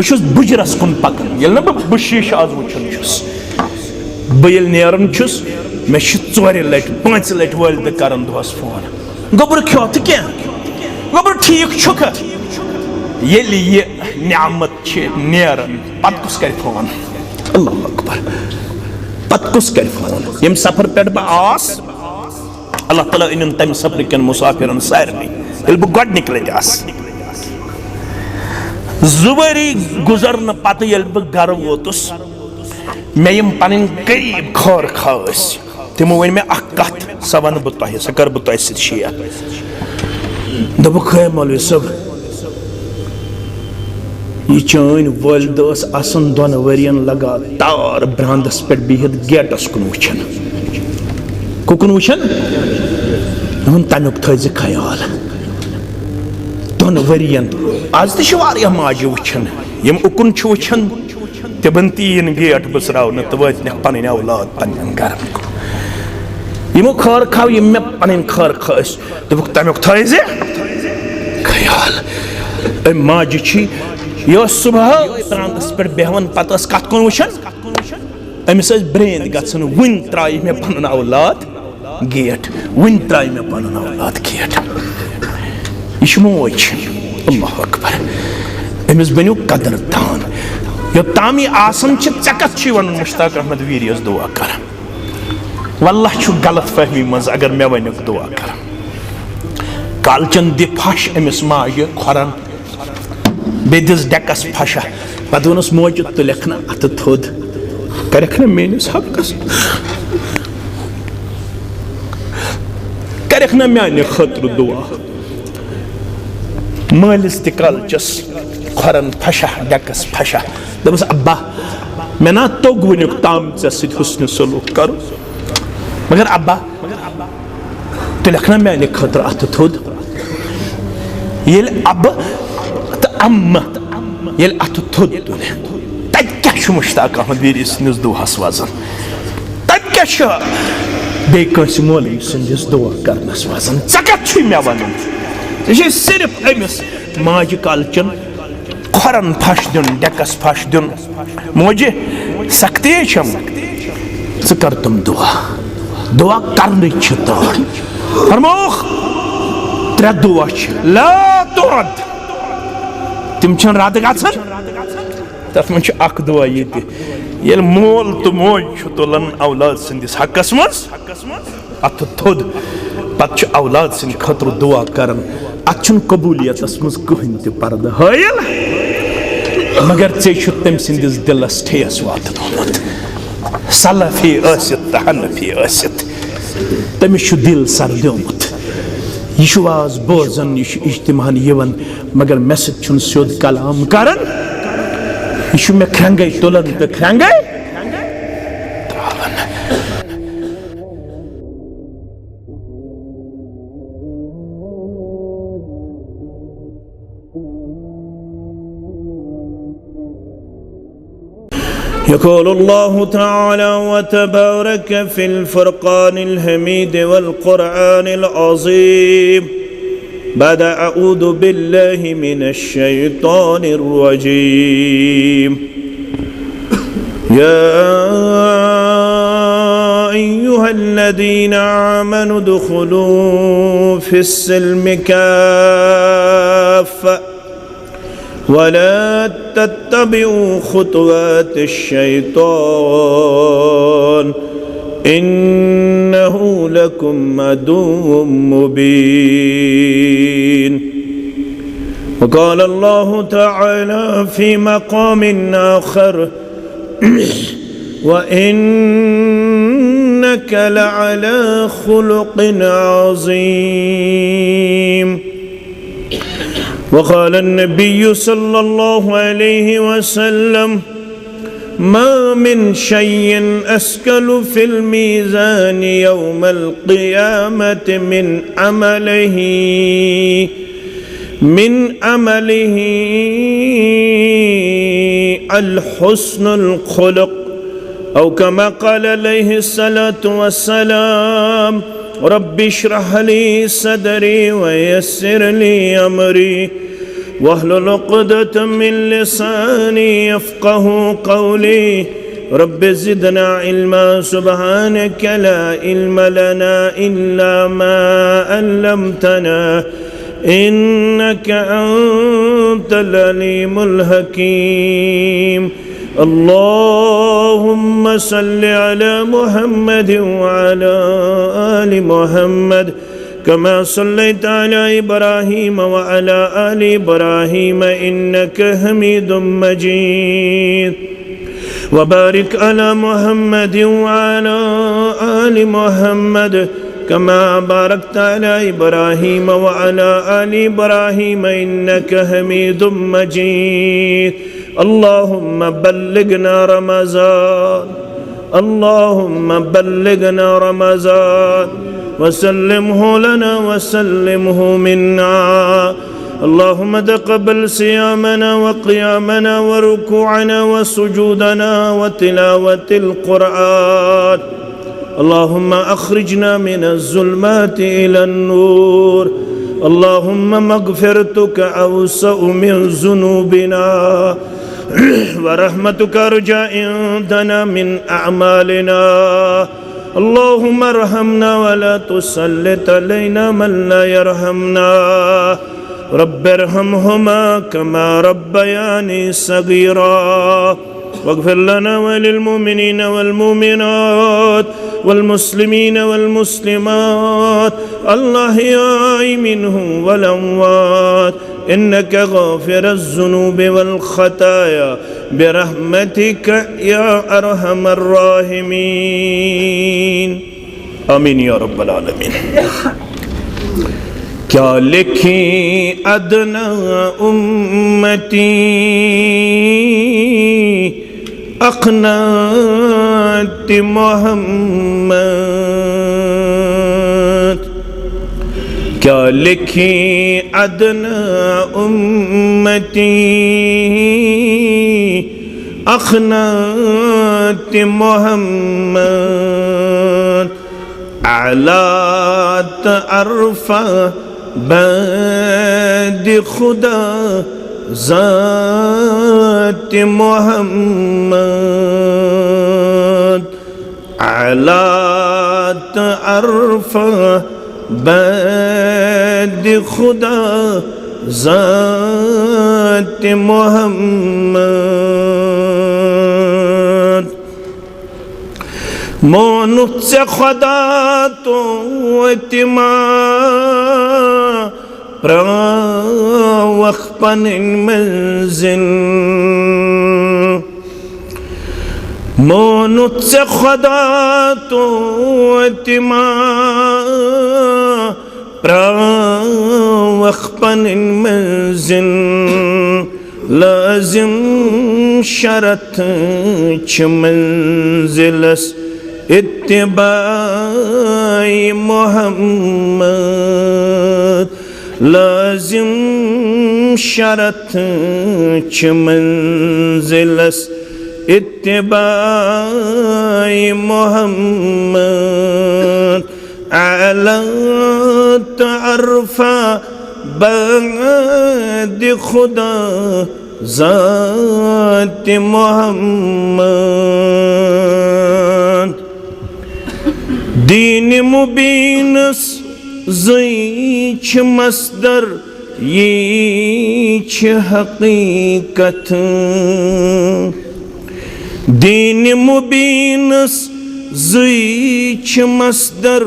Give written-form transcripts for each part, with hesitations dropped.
बहुत बुजरस कुन पकान ना बह शीश आज वुचान बह नेरान मे 4 लट 5 लट वालद करान दोहस फोन गोबर खो तो क्या गोबर ठीक छुक ये नियामत नेरान पत कुस कर फोन अल्लाह अकबर पत कुस कर फोन यम सफर पे बह आस अल्लाह ताला इन तम सफर कन मुसाफिरन सारनी ये बह गड निकल आस जुवरी गुजरन पत ये बह गर वोतुस मे यम पन करीब खर खास तमो वन मे कत सह वन बह तह सह कर बह तह शेयर दोपुक है मौलवी साहब यह चान वालद आसन 2 वरियन लगातार ब्रांदस पे बिहित गेटस कुन वुचान कुन वुचान तमुक थज ख्याल 2 वरियन आज तह माजे वुचान यम उकुन वुचान तमन तीन गेट बसरावन तो वात पन औलाद पन गर यमो खर खाव यम मे पन खर खस दोपुक तमुक थज ख्याल माजे यह सुबह प्रांतस पे बेहवन पत कत कुन वुचान अमिस ब्रेन गन वन त्राय मे पन औलाद गेट वन त्राय मे पन औलाद गेट यह मोज अल्लाह अकबर अमिस बनो कदरदान योताम यह आसन ऐ कत वन मुश्ताक अहमद वीरियस दुआ कर वल्लाह गलत फहमी मज अगर मे वन दुआ कर कालचन दि फश अमिस माजे खोरन बे दिस डेकस फशा पत वोनस मोज तुलख ना अत थोद करख ना मेनिस हकस करख ना माने खतर दुआ मालिस त कालचस खोरन फशा डेकस फशा दपस अब्बा मे ना तोग वनुक ताम ऐ हुस्न सलूक कर मगर अब्बा तुलख ना माने खतर अत थोद ये अब अम्मा ये अत थोद तुल तत क्या मुश्ताक अहमद वीर सन्दस दुहस वजन तत क्या बे कंस मौलवी सन्दस दुआ करनस वजन ऐ कत मे वन यह सिर्फ अमिस माज कालचन खोरन फश दिन डेकस फश दिन मोजे सख्ती छम ज कर तुम दुआ दुआ करन तौर फरमोख 3 दुआ ला तुरद तम रद गन तथ मन अख दुआ ये मोल तो मोज तुलान औलाद सन्दस हकस मज अत थोद पत औलाद सद खतर दुआ कर अत कबूलियत मज कहें त पर्द हायल मगर तम सन्दस दिलस ठेस वात सलफी त हनफी तमिस दिल सर्द्योमुत यह आज बोजन यह इज्तिमान यवन मगर मे सोद कलाम कर यह मे ख्रंगे तुलन तो ख्रंगे يقول الله تعالى وتبارك في الفرقان الحميد والقرآن العظيم بعد أعوذ بالله من الشيطان الرجيم يا أيها الذين آمنوا ادخلوا في السلم كافة ولا تتبعوا خطوات الشيطان إنه لكم عدو مبين وقال الله تعالى في مقام آخر وإنك لعلى خلق عظيم وقال النبي صلى الله عليه وسلم ما من شيء أثقل في الميزان يوم القيامة من عمله الحسن الخلق أو كما قال عليه الصلاة والسلام رب اشرح لي صدري ويسر لي أمري واحلل عقدة من لساني يفقه قولي رب زدنا علما سبحانك لا علم لنا إلا ما علمتنا إنك أنت العليم الحكيم اللهم صل على محمد وعلى آل محمد كما صليت على إبراهيم وعلى آل إبراهيم إنك حميد مجيد وبارك على محمد وعلى آل محمد كما باركت على إبراهيم وعلى آل إبراهيم إنك حميد مجيد اللهم بلغنا رمضان اللهم بلغنا رمضان وسلمه لنا وسلمه منا اللهم تقبل صيامنا وقيامنا وركوعنا وسجودنا وتلاوة القرآن اللهم أخرجنا من الظلمات إلى النور اللهم مغفرتك أوسع من ذنوبنا ورحمتك أرجى عندنا من أعمالنا اللهم ارحمنا ولا تسلط علينا من لا يرحمنا رب ارحمهما كما ربياني صغيرا واغفر لنا وللمؤمنين والمؤمنات والمسلمين والمسلمات الأحياء منهم والأموات إنك غافر الذنوب والخطايا برحمتك يا أرحم الراحمين آمين يا رب العالمين क्या लिखी अदना उम्मती अखनात मोहम्मद क्या लिखी अदना उम्मती अखनात मोहम्मद आलात अरफा बाद खुदा ज़ात मोहम्मद आलात अरफा बाद खुदा ज़ात मोहम्मद मोनुत से खुदा तो इत्मा وخبن منزل مونت سے خدا تو اتما وخبن منزل لازم شرط چھ منزلس اتباع محمد لازم شرط چھ منزلس اتباع محمد اعلی تعرفا بعد خدا ذات محمد دین مبینس زیچ مصدر ییچ حقیقت دین مبینس زیچ مصدر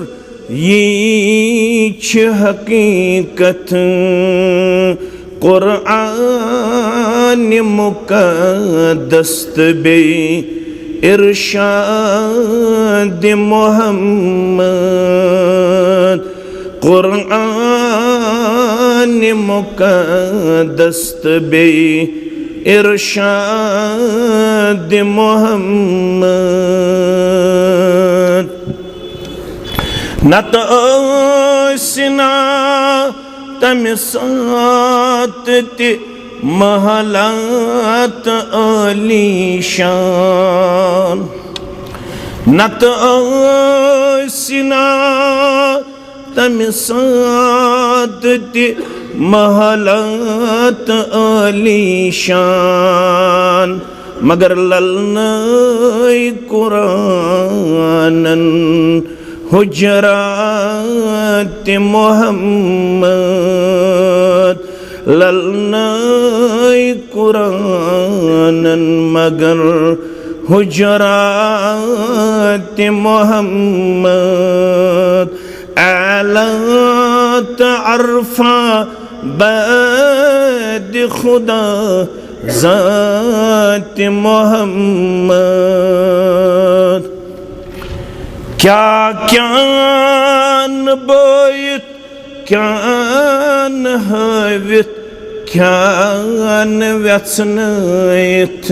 ییچ حقیقت قرآن مقدس بی ارشاد محمد قرآن مقدس بی ارشاد محمد نت آسنا تمسات تی محلات علی شان نت آسنا تمسات تی महलत आलीशान मगर ललनाए कुरानन हुजरात मोहम्मद ललनाए कुरानन मगर हुजरात मोहम्मद आलात अरफा बाद खुदा ज़ात मोहम्मद क्या क्या बोयत क्या हवित क्या व्यसनयत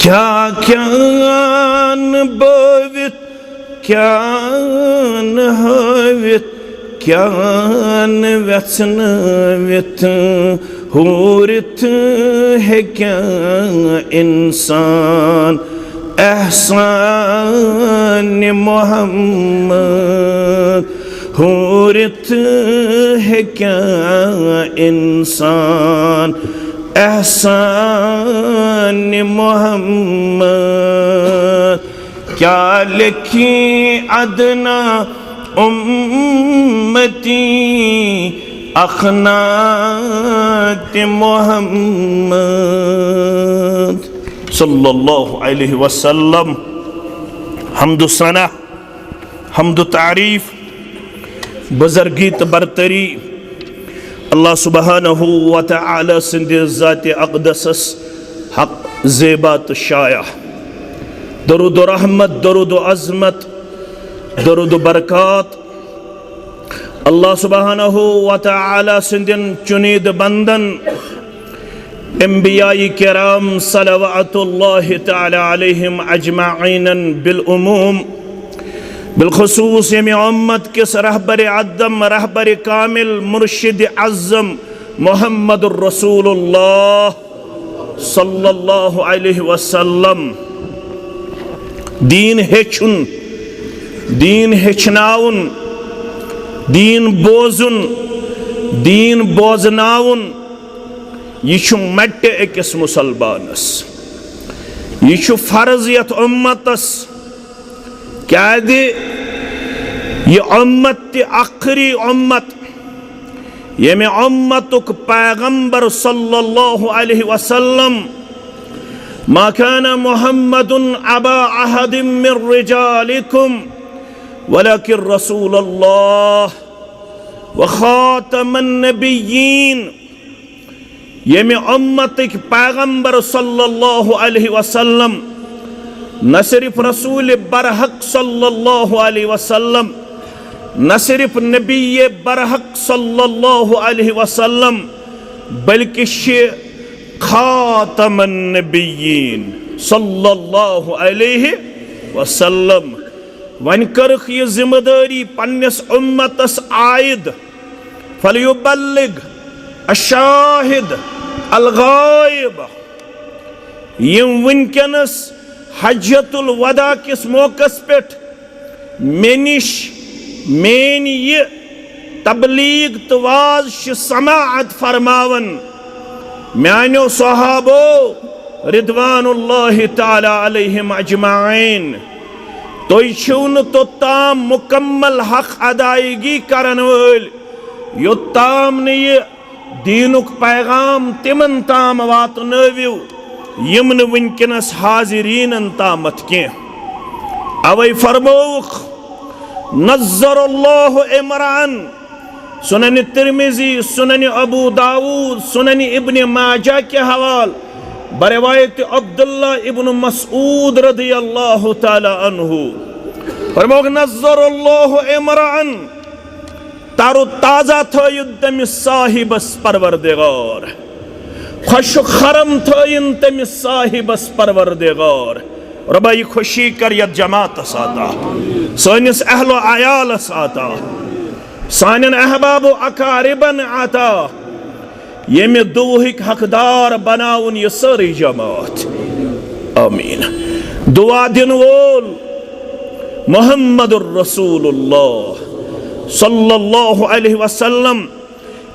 क्या क्या बोवित क्या हवित क्या व्यसनवित हूरित है क्या इंसान एहसान मोहम्मद हूरित है क्या इंसान एहसान मोहम्मद क्या लिखी अदना उम्मती अखनात मोहम्मद सल्लल्लाहु अलैहि वसल्लम। हम्दु सना हम्दु तारीफ बुज़ुर्गी तो बरतरी अल्लाह सुब्हानहु व तआला सिंदि ज़ात अक़दसस हक़ ज़ेबा तो शाया। दरूद व रहमत दरूद व अज़मत दरूद व बरक़ात अल्लाह सुब्हानहु व तआला सिंदिन चुनीद बंदन अंबियाई किराम सलवातुल्लाहि तआला अलैहिम अजमाइन बिल उमूम बिलखुसूस यमी उम्मत किस रहबर अदम रहबर कामिल मुर्शिद अज़्ज़म मुहम्मदुर रसूलुल्लाह सल्लल्लाहु अलैहि वसल्लम। दीन हेचुन दीन हेचनाउन दीन बोजुन दीन बोजनाउन यह मट अकिस मुसलमानस यह फर्ज यथ उम्मतस क्या यह उम्मत आखिरी उम्मत यमे उम्मतुक पैगंबर सल्लल्लाहु अलैहि वसल्लम मा काना मुहम्मदुन अबा अहदिम मिर रिजालिकुम वलाकिन रसूलुल्लाह व खातमन नबिय्यीन। यमे उम्मतिक पैगंबर सल्लल्लाहु अलैहि वसल्लम न सिर्फ रसूल बरहक सल्लल्लाहु अलैहि वसल्लम न सिर्फ नबी बरहक सल्लल्लाहु अलैहि वसल्लम बल्कि खातमन नबिय्यीन सल्लल्लाहु अलैहि वसल्लम। वन करख यह जिम्मेदारी पन्निस उम्मतस आयद फलयुबल्लिग अशाहिद अलगायब। यम वनकनस हज्जतुल वदा किस मौकस पे मे निश मेन ये तबलीग तो वाज समाअत फरमावन म्यानो सहाबो रिदवानुल्लाहि ताला अलैहिम अजमाइन तो तो ताम मुकम्मल हक अदायगी करन वल योत्ताम ने ये दीनुक पैगाम तिमन ताम वातनविव यमन वनकनस हाजिरीनन तामत के अवै फरमौख नज़्ज़रल्लाहु इमरान सुनन तिर्मिज़ी सुनन अबू दाऊद सुनन इब्न माजा के हवाल बरवायत अब्दुल्ला इब्न मसऊद रज़ियल्लाहु ताला अन्हु फरमौख नज़्ज़रल्लाहु इमरान तारो ताजा थयुद तमिस साहिबस परवरदिगार खुशु खरम थयिन तमिस साहिबस परवरदिगार। रब्बा ये खुशी कर यत जमात साता सानिस अहलो आयाल साता सानिन अहबाब अकारिबन आता यमे दुहिक हकदार बनाउन ये सारी जमात आमीन। दुआ दिन वोल मुहम्मदुर रसूलुल्लाह सल्लल्लाहु अलैहि वसल्लम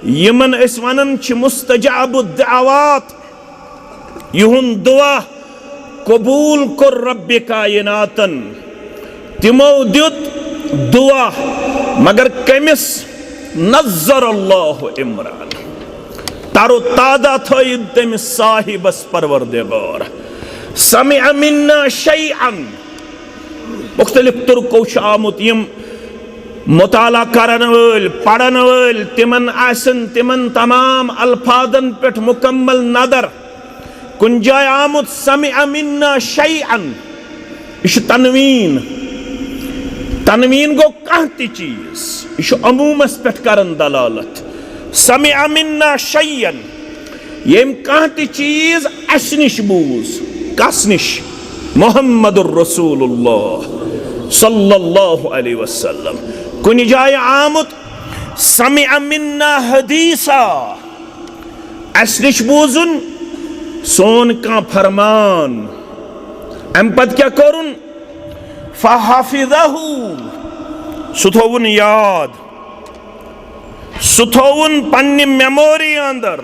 यमन अस वनन छ मुस्तजाब दावात, युहुन दुआ कबूल कर रब्बे कायनातन, तिमो दित दुआ मगर कमिस नज़र अल्लाह इमरान, तारो तादा थोइद तमिस साहिबस परवरदिगार, समिअ मिन्ना शैअन। मुख्तलिफ तुर्को छ आमुत यम मुताला करन वल पढ़न वल तिमन आसन तिमन तमाम अल्फाजन पे मुकम्मल नदर। कुन जाय आमुत समिअ मिन्ना शैअन, इश तनवीन, तनवीन गो कह ति चीज, इश अमूमस पे करन दलालत। समिअ मिन्ना शैअन, यम कह ति चीज अस निश बूज, कस निश? मुहम्मदुर रसूलुल्लाह सल्लल्लाहु अलैहि वसल्लम। कुन जाय आमुत समिअ मिन्ना हदीसा, अस निश बूजुन सोन का फरमान। अम पत क्या करुन? फहफिज़हु, सुथोवन याद, सुथोवन पन्नि मेमोरी अंदर,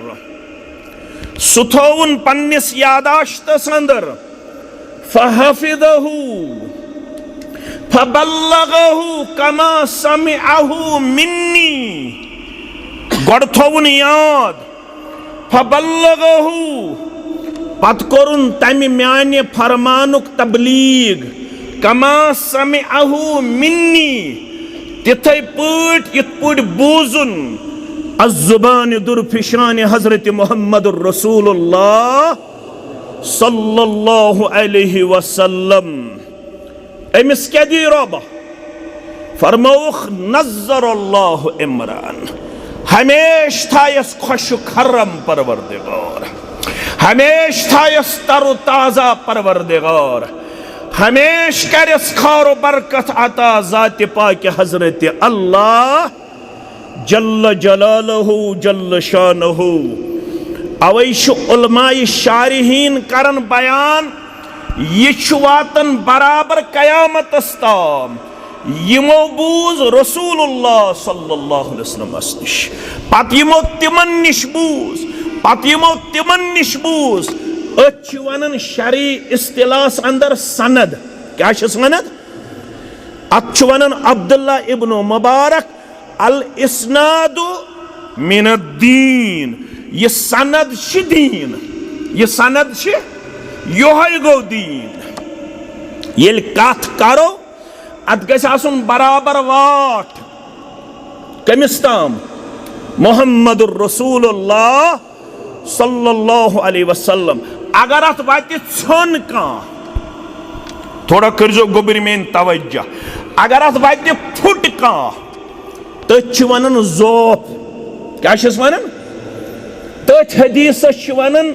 सुथोवन पन्निस यादाश्तस अंदर। फहफिज़हु फबल्लगहु कमा समिअहु मिन्नी, गड थोवन याद, फबल्लगहु पत कोरुन तमि म्याने फरमानुक तबलीग, कमा समिअहु मिन्नी, तिथै पट इत पट बूजुन अज़्ज़ुबान दुरफिशान हजरत मुहम्मदुर रसूलुल्लाह सल्लल्लाहु अलैहि वसल्लम। अमिस क्या दी रब? फरमौख नज़्ज़र अल्लाह इमरान, हमेश थायस खुश खर्रम परवरदिगार, हमेश थायस तरो ताजा परवरदिगार, हमेश करस खारो बरकत अता ज़ात पाक हजरत अल्लाह जल्ल जलालहु जल्ल शानहु। अवैश उलमाए शारिहीन करन बयान, यह वातन बराबर कयामतस ताम, यमो बूज रसूलुल्लाह सल्लल्लाहु अलैहि वसल्लम निश, पत यमो तिमन निश बूज, पत यमो तिमन निश बूज। अच वनन शरी इस्तिलास अंदर सनद, क्या सनद? अच वनन अब्दुल्ला इब्न मुबारक अल इस्नादु मिनद्दीन, यह सनद छ दीन, यह सनद छ योहै गो दीन। येल कथ करो अत गछ आसुन बराबर वाट कमिस ताम? मुहम्मदुर रसूलुल्लाह सल्लल्लाहु अलैहि वसल्लम। अगर अत वाति छन का, थोड़ा करजो गोबर मेन तवज्जा, अगर अत वाति फुट का तथ वनन जोफ, क्या वनन? तथ हदीस वनन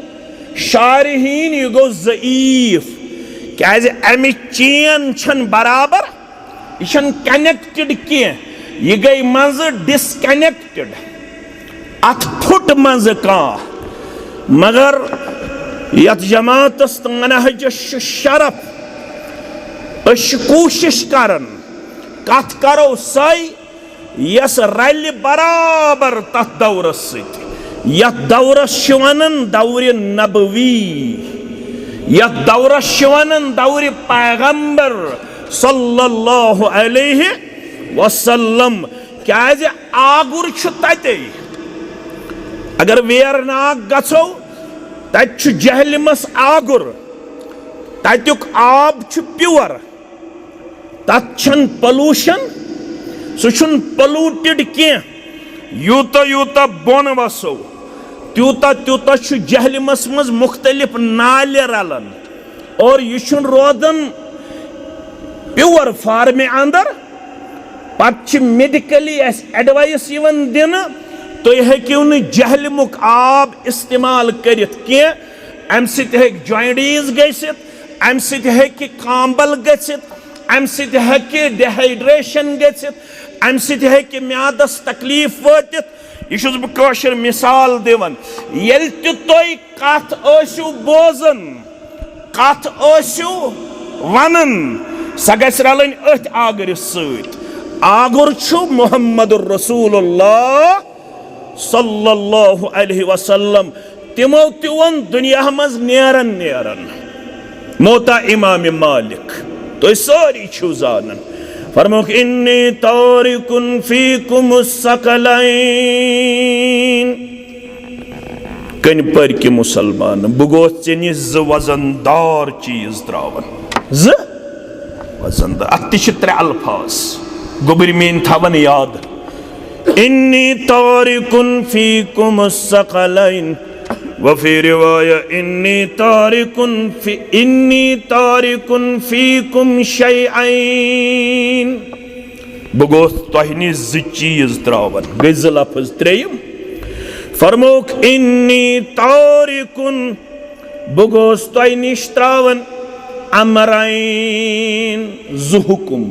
शारिहीन यह गो ज़ईफ, क्या अमि चेन छन बराबर, यह कनेक्टेड कह, यह गई मज डिसकनेक्टेड, अत फुट मज का। मगर यत जमातस मनहजस शरफ, कोशिश करन कथ करो सई यस रल बराबर तथ दौरस सत। यथ दौरस वनन दौर नबवी, यथ दौरस वनन दौर पैगंबर सल्लल्लाहु अलैहि वसल्लम। क्या आगुर तते, अगर वेरनाग गो तत जहलिमस आगुर, तत्युक आब प्योर, तत्न पलूशन, सह पलूटेड कह। यूत यूत बोन वसो त्यूत त्यूत जहलिमस मज मुख्तलिफ नाले रलन, और यह रोदन प्योर फार्मे अंदर। पत मेडिकली एडवाइस दिन, तुम हेकिव न जहलिमुक आब इस्तेमाल करित कह, अम सत जॉइंडीज गसित, अम सत कांबल गसित, अम सत डिहाइड्रेशन गसित, अम सत म्यादस तकलीफ वातित। यह बह मिसाल दिवन, येल तुम कथ बोजन, कथ वनन, सह गस रलन अथ आगर सत। आगर मुहम्मदुर रसूलुल्लाह सल्लल्लाहु अलैहि वसल्लम तिमो तिवन दुनिया मज नेरन नेरन मोता इमाम मालिक तो सारी छु जानन फरमोक इन्नी तारिकुन फीकुमुस सकलैन कन पर कि मुसलमान बह गोस चेनि ज वजनदार चीज त्रावन ज वजनदार अति त्रे अल्फाज गोबर मीन थवन याद इन्नी तारिकुन फीकुमुस सकलैन वफी रिवाया इन्नी तारिकुन फीकुम शैअन बह गोस तोह निश ज चीज त्रावन गई ज लफ्ज त्रेयम फरमोक इन्नी तारिकुन बह गोस तोह निश त्रावन अमरैन ज हुकुम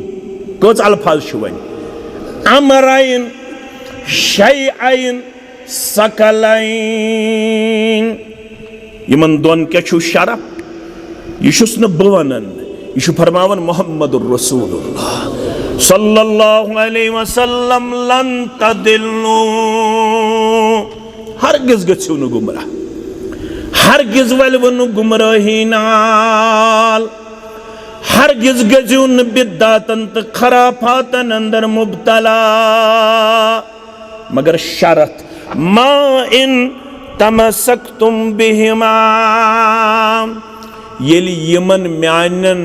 कच अल्फाज छु वन अमरैन शैअन सकलैन यमन दोन क्या छु शरफ यह न बह वनन यह फरमावन मुहम्मदुर रसूलुल्लाह सल्लल्लाहु अलैहि वसल्लम लन तदिल्लू हरगिज गछिव न गुमराह हरगिज वलव न गुमराही नाल हरगिज गजिव न बिद्दातन त खराफातन अंदर मुब्तला मगर शरत मा इन तमसक्तुम बिहिमा येली यमन म्यानन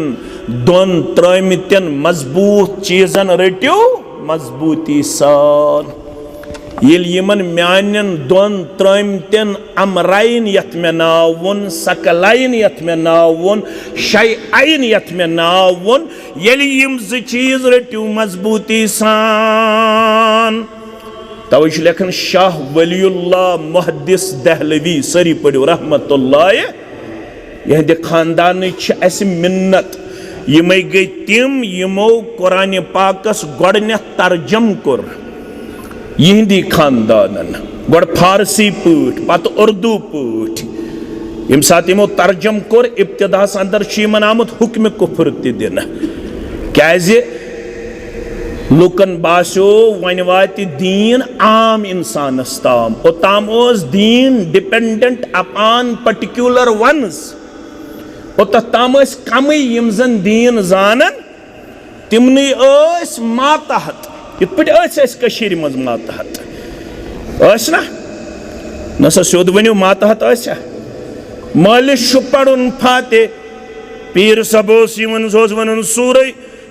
दोन त्रमितन मजबूत चीजन रटियो मजबूती सान येली यमन म्यानन दोन त्रमितन अमराइन यत में नावन सकलाइन यत में नावन शैअन यत में नावन येली यम ज चीज रटियो मजबूती सान तवै छु लेखन शाह वलीउल्लाह मुहद्दिस दहलवी सरी पढ़ो रहमतुल्लाह यहंदे खानदान अस मिन्नत यमै गई तिम यमो कुरान पाकस गोडने तर्जम कोर यहंदी खानदानन गोड फारसी पठ पत उर्दू पठ यम साथ यमो तर्जम कोर इब्तिदास अंदर यमन आमुत हुक्म कुफ्र ते दिन क्याजे लुकन बासो वन वात दीन आम इंसानस ताम ओताम ओस दीन डिपेंडेंट अपॉन पर्टिकुलर वंस ओताम कम यम जन दीन जानन तिमन मातहत इत पे मज मातहत ना सोद वनो मातहत मालिश पढ़ुन फाते पीर सबोस वन सूर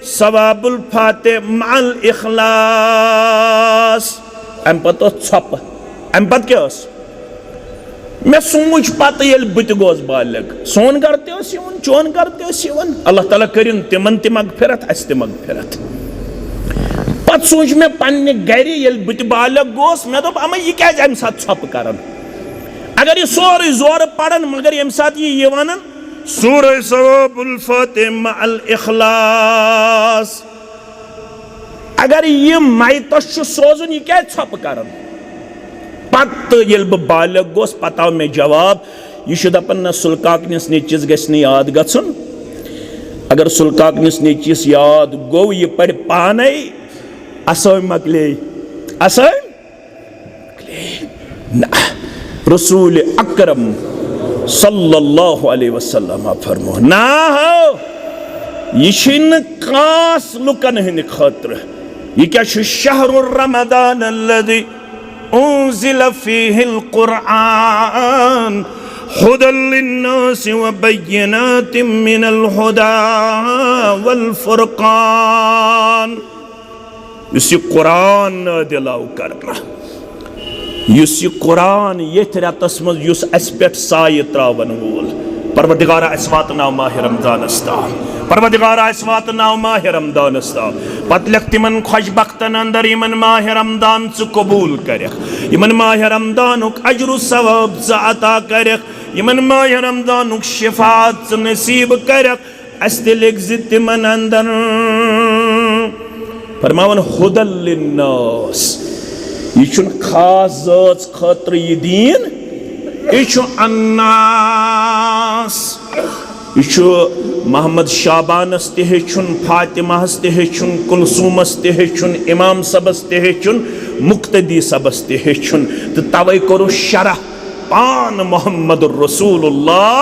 सवाबुल फाते मअल इखलास अम पत छप अम पत क्या मे सोच पत ये बत गोस बालिग सोन घर तवन चोन घर तवन अल्लाह ताला करिन तिमन ते मगफिरत अस ते मगफिरत पत सोच मे पन्ने गर ये बत बालिग गोस मे दोप अम यह क्या अम साथ छप करन अगर यह सोरे जोर पढ़न मगर यम साथ यह वनन सूरह सवाबुल फाते मअल इखलास अगर यह मायतस सोजन यह क्या छप करन पत ये बालिग गोस पत आव मे जवाब यह दपन न सुलकाकनिस नेचिस गछ न याद गछुन अगर सुलकाकनिस नेचिस याद गो यह पढ़ पाने असम मकले रसूल अकरम सल्लल्लाहु अलैहि वसल्लम फरमो ना हो यह खास लुकन हंद खतर यह क्या शहरुर रमदान अल्लज़ी उन्ज़िल फ़ीहिल क़ुरआन हुदल लिन्नासि व बय्यिनातिम मिनल हुदा वल फ़ुरक़ान इस कुरान नादिल करना युस कुरान ये रतस मज अस पे साय त्रावन वोल परवरदिगार अस वातनाव माह रमजानस ताम परवरदिगार अस वातनाव माह रमजानस ताम पत लख तिमन खुशबख्तन अंदर यमन माह रमजान च कबूल करख यमन माह रमजानुक अजर सवाब च अता करख यमन माह रमजानुक शिफात च नसीब करख अस ते लिख तिमन अंदर फरमावन हुदल लिन्नास यह खास जात खतर यह दीन यह अन्नास मोहम्मद शाबानस ते हेचुन, फातिमाहस ते हेचुन, कुलसूमस ते हेचुन, इमाम सबस ते हेचुन, मुक्तदी सबस ते हेचुन। तो तवे करो शरह पान मोहम्मद रसूलुल्लाह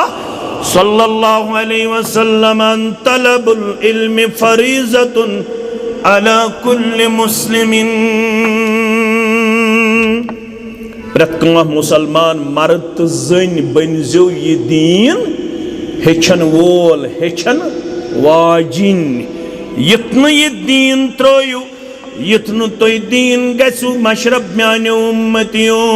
सल्लल्लाहु अलैहि वसल्लम, तलबुल इल्म फरीज़तुन अला कुल्लि मुस्लिमिन। प्रत कह मुसलमान मर्द तो जन बनजो ये दीन हेचन वोल, हेचन वाजिन। यत्न ये दीन त्रोयु, यत्न तो दीन गसु मशरब म्याने उम्मतियों।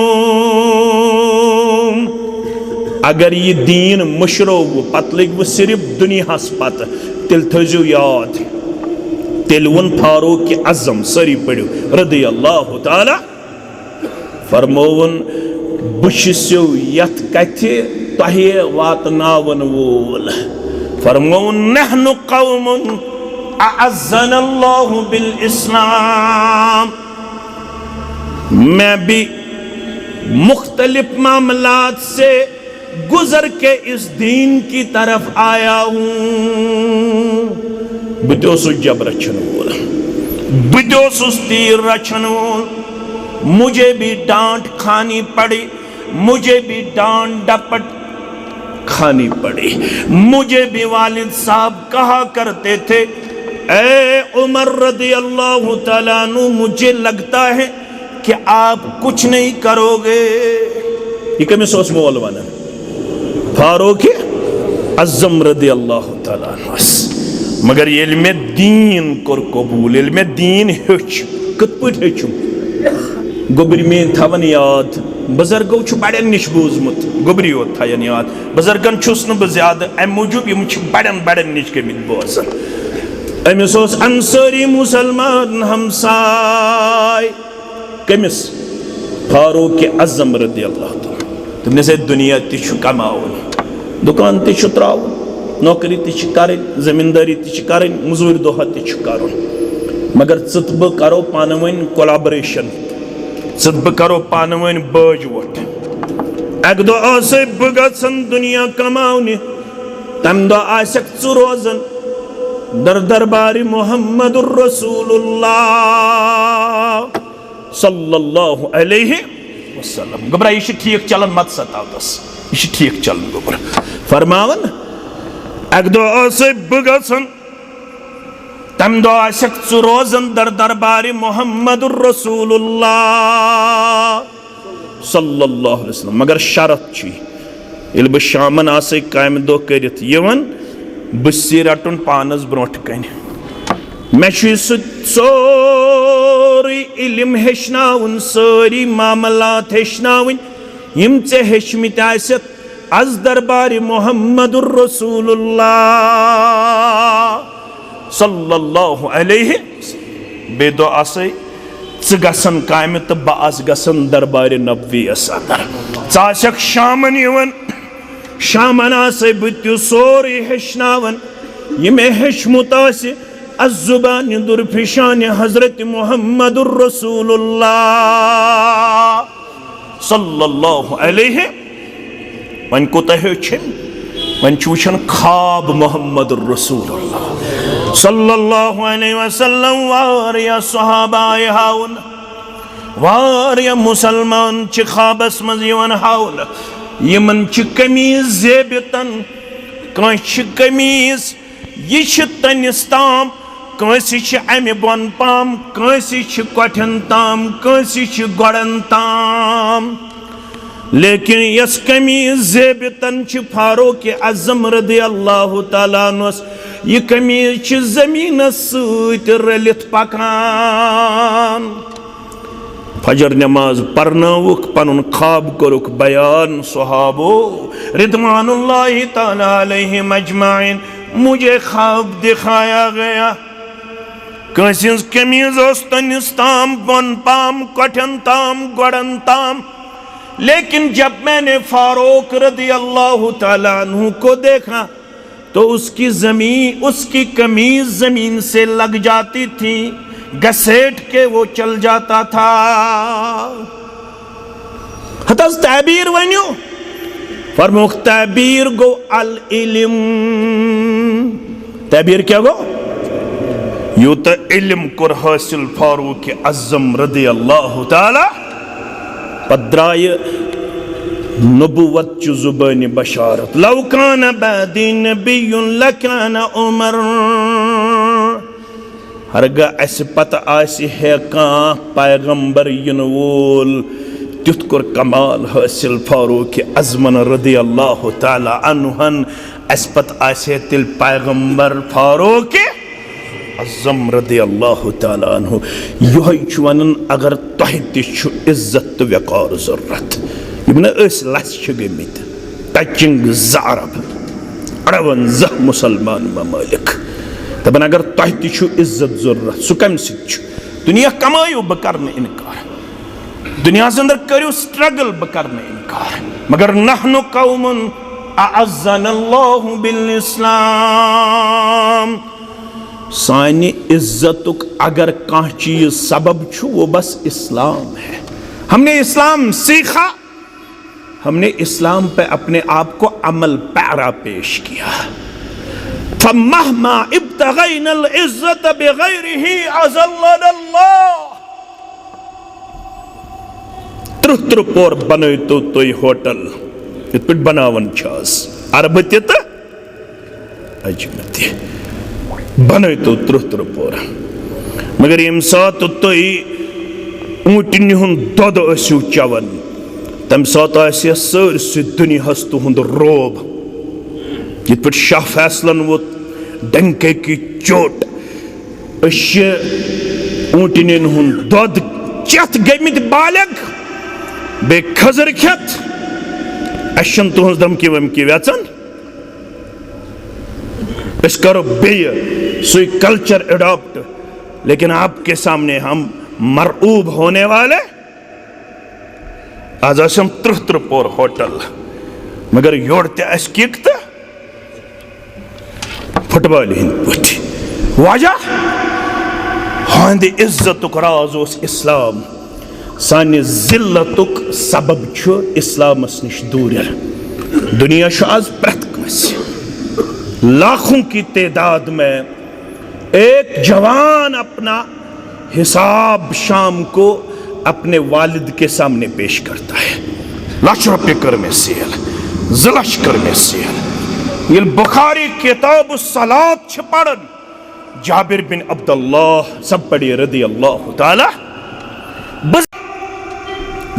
अगर ये दीन मुशरो पत लग सिर्फ दुनिया पत, तिल थो याद, तिल वोन फारूक आज़म सारी पढ़ो रदी अल्लाह ताला, फरमोवन बुशो यथ कथ तहे वातनावन वोल। फरमोवन नहनु कौमुन अअज़्ज़नल्लाहु बिल इस्लाम। मैं भी मुख्तलिफ मामलात से गुजर के इस दीन की तरफ आया हूं। बुद्योसु जब रचन वोल, बुद्योसुस तीर रचन वोल। मुझे भी डांट खानी पड़ी, मुझे भी डांट डपट खानी पड़ी। मुझे भी वालिद साहब कहा करते थे, ए उमर रज़ी अल्लाह तआला अन्हु, मुझे लगता है कि आप कुछ नहीं करोगे। ये कमिस ओस मोल वना फारूक आज़म रज़ी अल्लाह तआला अन्हु। मगर येल में दीन कोर कबूल, येल में दीन हेच कत पट हेचु गोबरी में थवन याद। बुजुर्गो बड़न निश बूजमुत, गोबरी योत थन याद। बुजुर्गन छुस न ज्यादा अम मूजूब यम बड़न बड़न निश गमित बोजन। अमिस अंसारी मुसलमान हमसाय कमिस फारूक आज़म रज़ी अल्लाह तआला। तुमने से दुनिया तिछु कमावन, दुकान तिछु त्रावन, नौकरी तिछु करन, जमींदारी तिछु करन, मजूर दोहा तिछु करन। मगर चत ब करो पानवन कोलैबोरेशन, चत ब करो पानवन बाजवट। अक दो आसे ब गसन दुनिया कमावने, तम दो आसक चु रोजन दर दरबारी मोहम्मदुर रसूलुल्लाह सल्लल्लाहु अलैहि वसल्लम। गबरा ये ठीक चलन मत सतावस, ये ठीक चलन गबर फरमावन। अक दो आसे ब गसन, तम दो आसक चु रोजन दर दरबारी मोहम्मदुर रसूलुल्लाह सल्लल्लाहु अलैहि वसल्लम। मगर शरत छी, इल ब शामन आसे कायम दो करित यवन बसी रटुन पानस ब्रोट कन। मैं सोरी इल्म हेचनावन, सारी मामलात हेचनावन यम ऐ हेचमित आसत अज दरबार मोहम्मदुर रसूलुल्लाह सल्लल्लाहु अलैहि वसल्लम। बे दो आसे च गसन कायम तो बास गसन दरबार नबवी अंदर। च शामन यवन, शामन आसे बुत्यु सोरी हेचनावन यम हेचमुत आसे अज़ुबान दुरफिशान हजरत मोहम्मदुर रसूलुल्लाह सल्लल्लाहु अलैहि। वन कोता हेचन, वन वुचन ख्वाब मोहम्मदुर रसूलुल्लाह सल्लल्लाहु अलैहि वसल्लम। वारिया सहाबा हाउन, वारिया मुसलमान च ख्वाबस मज यवन हाउन। यमन च कमीज जेबतन, कह कमीज यह तनिस ताम, कंसी अमि बोन पाम, कंसी कोठन ताम, कंसी गोड़न ताम। लेकिन यस कमीज जेबतन फारूक आज़म रज़ी अल्लाह तआला अन्हु, यह कमीज जमीन सत रलित पकान। फजर नमाज पर्नवुक, पनुन ख्वाब करुक बयान सहाबो रिदवानुल्लाहि ताला अलैहिम अजमाइन। मुझे ख्वाब दिखाया गया, कंसिस कमीज तनिस ताम, बोन पाम, कोठन ताम, गोड़न ताम। लेकिन जब मैंने फारूक रज़ी अल्लाह ताला अन्हु को देखा तो उसकी जमीन, उसकी कमीज जमीन से लग जाती थी, घसेट के वो चल जाता था। हतस ताबीर वन्यो फरमोक तबीर गो अल इल्म, तबीर क्या गो? यूत इल्म कुर हासिल फारूक आज़म रज़ी अल्लाह ताला पद्राय नबुवत चु जुबान बशारत लौ कान बादी नबियुन लकान उमर। हरगा अस पता आसि है कां पैगंबर यिन वोल तुथ कुर कमाल हासिल फारूक आज़मन रज़ी अल्लाह ताला अन्हुन। अस पता आसि तिल पैगंबर फारूक आज़म रज़ी अल्लाह ताला अन्हु योही छु वनन अगर तोह ति छु इज्जत तो वकार ज़रूरत यम लस गमित टचिंग ज़ारब अड़वन जह मुसलमान ममालिक दपान अगर तोह ति छु इज्जत ज़रूरत सु कम सि दुनिया कमायो बह कर इनकार, दुनिया अंदर करो स्ट्रगल बह कर इनकार, मगर नहनु कौमुन अअज़्ज़नल्लाहु बिल इस्लाम। सानी इज्जतुक अगर कह चीज सबब छु वो बस इस्लाम है। हमने इस्लाम सीखा, हमने इस्लाम पे अपने आप को अमल पैरा पेश किया। फमहमा इब्तगैनल इज्जत बिगैरिही अज़ल्लनल्लाह। त्रुह त्रुह पोर बनो तो होटल इत पे बनावन छास अरब ते अजम ते बनो तो त्रुह त्रुह पोर, मगर यम सात तुम ऊटन हुंद दोद आसियो चवन तम सात आसिया सरसी दुनियास तुहुंद रोब। ये पे शाह फैसलन वोत डंके की चोट ऊटन हुंद दोद चत गमित बालग बे खजर खेत अशन तुहज धमकी वमकी वेचन। इस करो बे सुई कल्चर एडॉप्ट, लेकिन आपके सामने हम मरऊब होने वाले। आज हम त्रुह त्रुह पोर होटल मगर योड़ते किक तो फुटबॉल हिंद पुटी वजह हंद इज्जतुक राज इस्लाम। सानि जिल्लतुक सबब छु इस्लामस निश दूर। दुनिया आज प्रत कंसे लाखों की तादाद में एक जवान अपना हिसाब शाम को अपने वालिद के सामने पेश करता है। लक्ष रुपये कर में सेल, ज़लश कर में सेल। ये बुखारी किताब सलात पढ़न जाबिर बिन अब्दुल्लाह सब पढ़ी रज़ी अल्लाह ताला।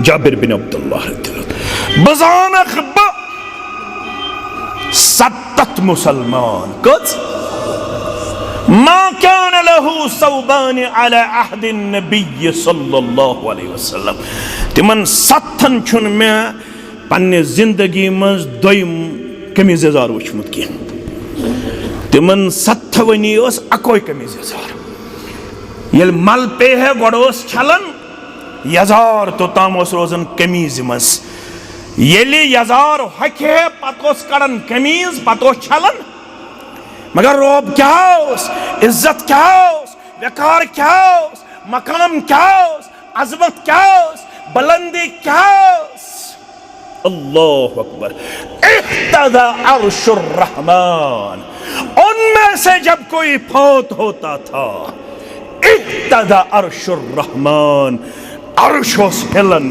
जाबिर बिन अब्दुल्लाह बजानख सत्तत मुसलमान कच मा कान लहु सौबान अला अहदिन नबी सल्लल्लाहु अलैहि वसल्लम। तिमन सत्तन छुन में पन्ने जिंदगी मज दोयम कमीज यजार वुचमुत की। तिमन सत्तवनी ओस अकोय कमीज यजार येल मल पे है गोडोस छलन यजार तो तामोस रोजन कमीज मज येली यजार हके पतोस कड़न कमीज पतोस छलन। मगर रोब क्या होस, इज्जत क्या होस, वकार क्या होस, मकाम क्या होस, अजमत क्या होस, बुलंदी क्या होस। अल्लाह अकबर। इह्तदा अर्शुर रहमान, उनमें से जब कोई फौत होता था इह्तदा अर्शुर रहमान, अर्श ओस हिलन।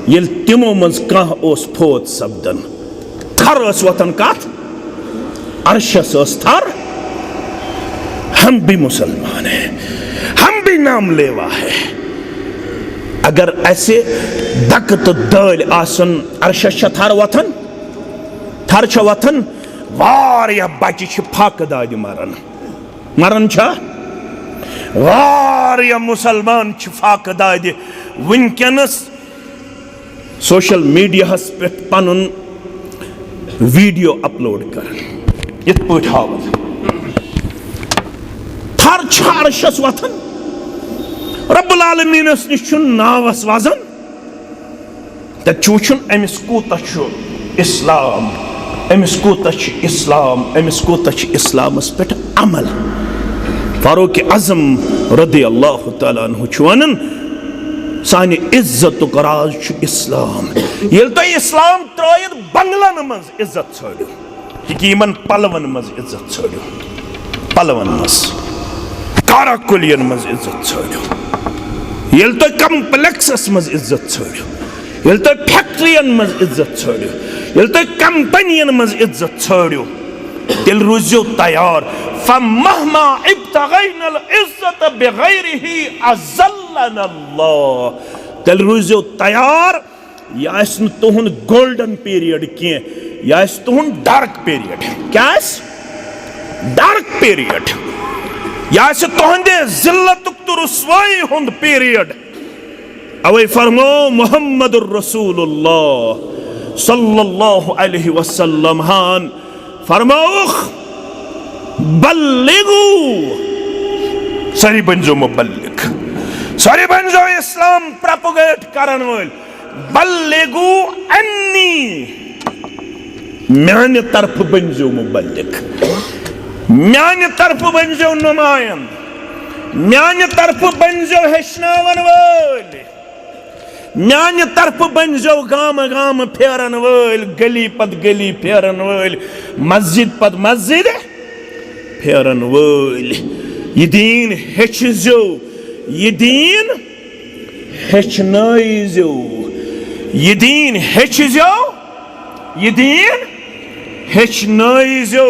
येल तिमो मज कह ओस फोत सब्दन थर ओस वतन कथ अर्शस ओस थर। हम भी मुसलमान हैं, हम भी नाम लेवा है। अगर ऐसे दक तो दल आसन अर्शस थर वतन थर छ वतन वारिया बच्चे छ फाक दाद मरन मरन छ वारिया मुसलमान छ फाक दाद वनकनस सोशल मीडिया पे पनुन वीडियो अपलोड कर इत पे हावन थर छारशस वथन रब्बुल आलमीनस निश नावस वजन तुन अमिस कूता इस्लाम, अमिस कूता इस्लाम, अमिस कूता इस्लामस पे अमल। फारूक आज़म रज़ी अल्लाह ताला अन्हु वनन सानि इज्जतुक राज छु इस्लाम। येल तो इस्लाम त्रयित बंगलन मज इज्जत छोड़ो, कि यमन पलवन मज इज्जत छोड़ो, पलवन मज काराकुलियन मज इज्जत छोड़ो, येल तो कम्प्लेक्सस मज इज्जत छोड़ो, येल तो फैक्ट्रियन मज इज्जत छोड़ो, येल तो कंपनियन मज इज्जत छोड़ो, तिल रुजो तैयार। फमहमा इब्तगैनल इज्जत बिगैरिही अज़ल्लनल्लाह। तिल रुजो तैयार, यह तुहन गोल्डन पीरियड की, यह तुहन डार्क पीरियड। क्या डार्क पीरियड, यह तुहंदे जिल्लतुक तो रुसवाई हुंद पीरियड। अवे फरमो मुहम्मदुर रसूलुल्लाह सल्लल्लाहु अलैहि वसल्लम हान फरमौख बल्लिगू, सरी बंजो मुबल्लिग, सरी बंजो इस्लाम प्रोपगेट करन वल। बल्लिगू अन्नी, म्यान तरफ बंजो मुबल्लिग, म्यान तरफ बंजो नुमायंद, म्यान तरफ बंजो हेशनावन वल, म्यान तरफ बंजो गाम गाम फेरन वल, गली पद गली फेरन वल, मस्जिद पद मस्जिद फेरन वल। ये दीन हेचजो, ये दीन हेचनाइजो, ये दीन हेचजो, ये दीन हेचनाइजो।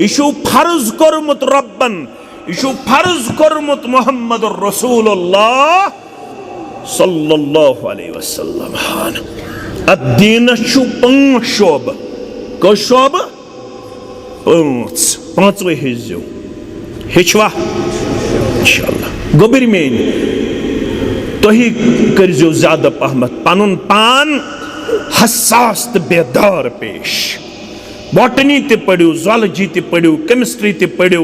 इशु फर्ज कोरमुत रब्बन, इशु फर्ज कोरमुत मुहम्मदुर रसूलुल्लाह सल्लल्लाहु अलैहि वसल्लम हान। अद्दीन छु पांच शोब, को शोब पांच, पांचवे हिज्जो हिचवा इंशाअल्लाह। गोबिर मेन तोही करजो ज्यादा पहमत पनुन पान हसास तो बेदार पेश। बॉटनी ते पढ़ो, ज़ूलॉजी ते पढ़ो, केमिस्ट्री ते पढ़ो,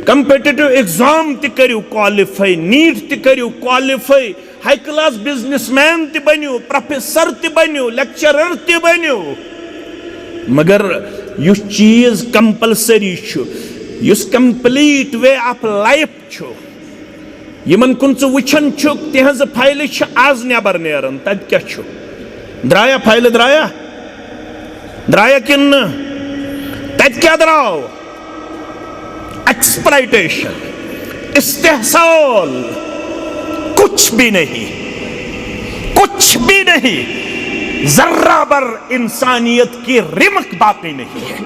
कंपेटिटिव एग्जाम ते करियो क्वालिफाई, नीट ते करियो क्वालिफाई, हाई क्लास बिजनेसमैन ते बनियो, प्रोफेसर ते बनियो, लेक्चरर ते बनियो। मगर युस चीज कंपलसरी छु, use complete way of life छु, यमन कुन च वुछन छु तिहज फाइल छ आज नेबर नेरन, तद क्या छु द्राया फाइल द्राया द्राया किन तद क्या द्राव? एक्सप्लॉइटेशन, इस्तेहसाल, कुछ भी नहीं, कुछ भी नहीं। जर्रा बर इंसानियत की रिमक बाकी नहीं है।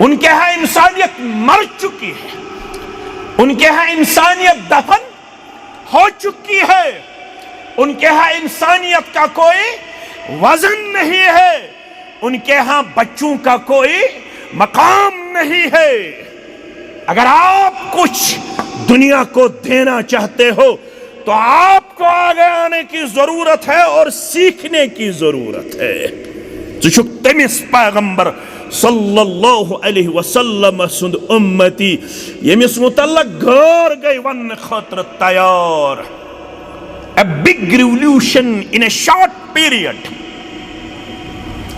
उनके यहां इंसानियत मर चुकी है, उनके यहां इंसानियत दफन हो चुकी है, उनके यहां इंसानियत का कोई वजन नहीं है, उनके यहां बच्चों का कोई मकाम नहीं है। अगर आप कुछ दुनिया को देना चाहते हो तो आपको आगे आने की जरूरत है और सीखने की जरूरत है। चुक तमिस पैगंबर सल्लल्लाहु अलैहि वसल्लम सुंद उम्मती यमिस मुतल्लक घर गई वन खतर तैयार। A big revolution in a short period.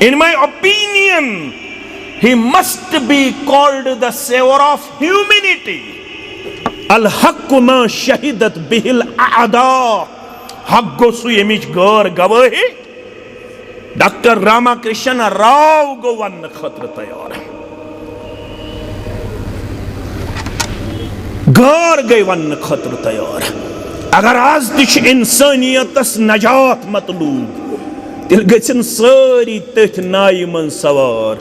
In my opinion, he must be called the savior of humanity. Al-haqqu ma shahidat bihil a'da. Haqq su yemich gar gavahi. Dr. Ramakrishna Rao go wan khatra tayar. Gar gay wan khatra tayar. अगर आज तुझ इंसानियतस नजात मतलूब तिल गछन सारी तथ नाय मन सवार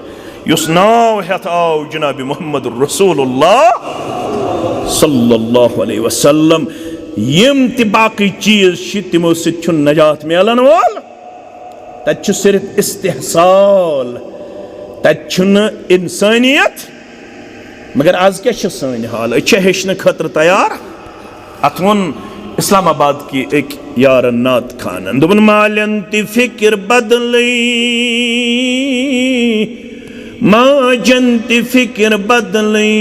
use नाव हेत आव जनाब मोहम्मद रसूलुल्लाह सल्लल्लाहु अलैहि वसल्लम। यम ति बाकी चीज तिमो सिर्फ नजात मिलन वोल तत सिर्फ इस्तेहसाल, तत इंसानियत। मगर आज क्या सन हाल हेचन खतर तैयार। अतवन इस्लामाबाद की एक यार नात खान दुबन मालंती फिक्र बदली माजंती फिक्र बदली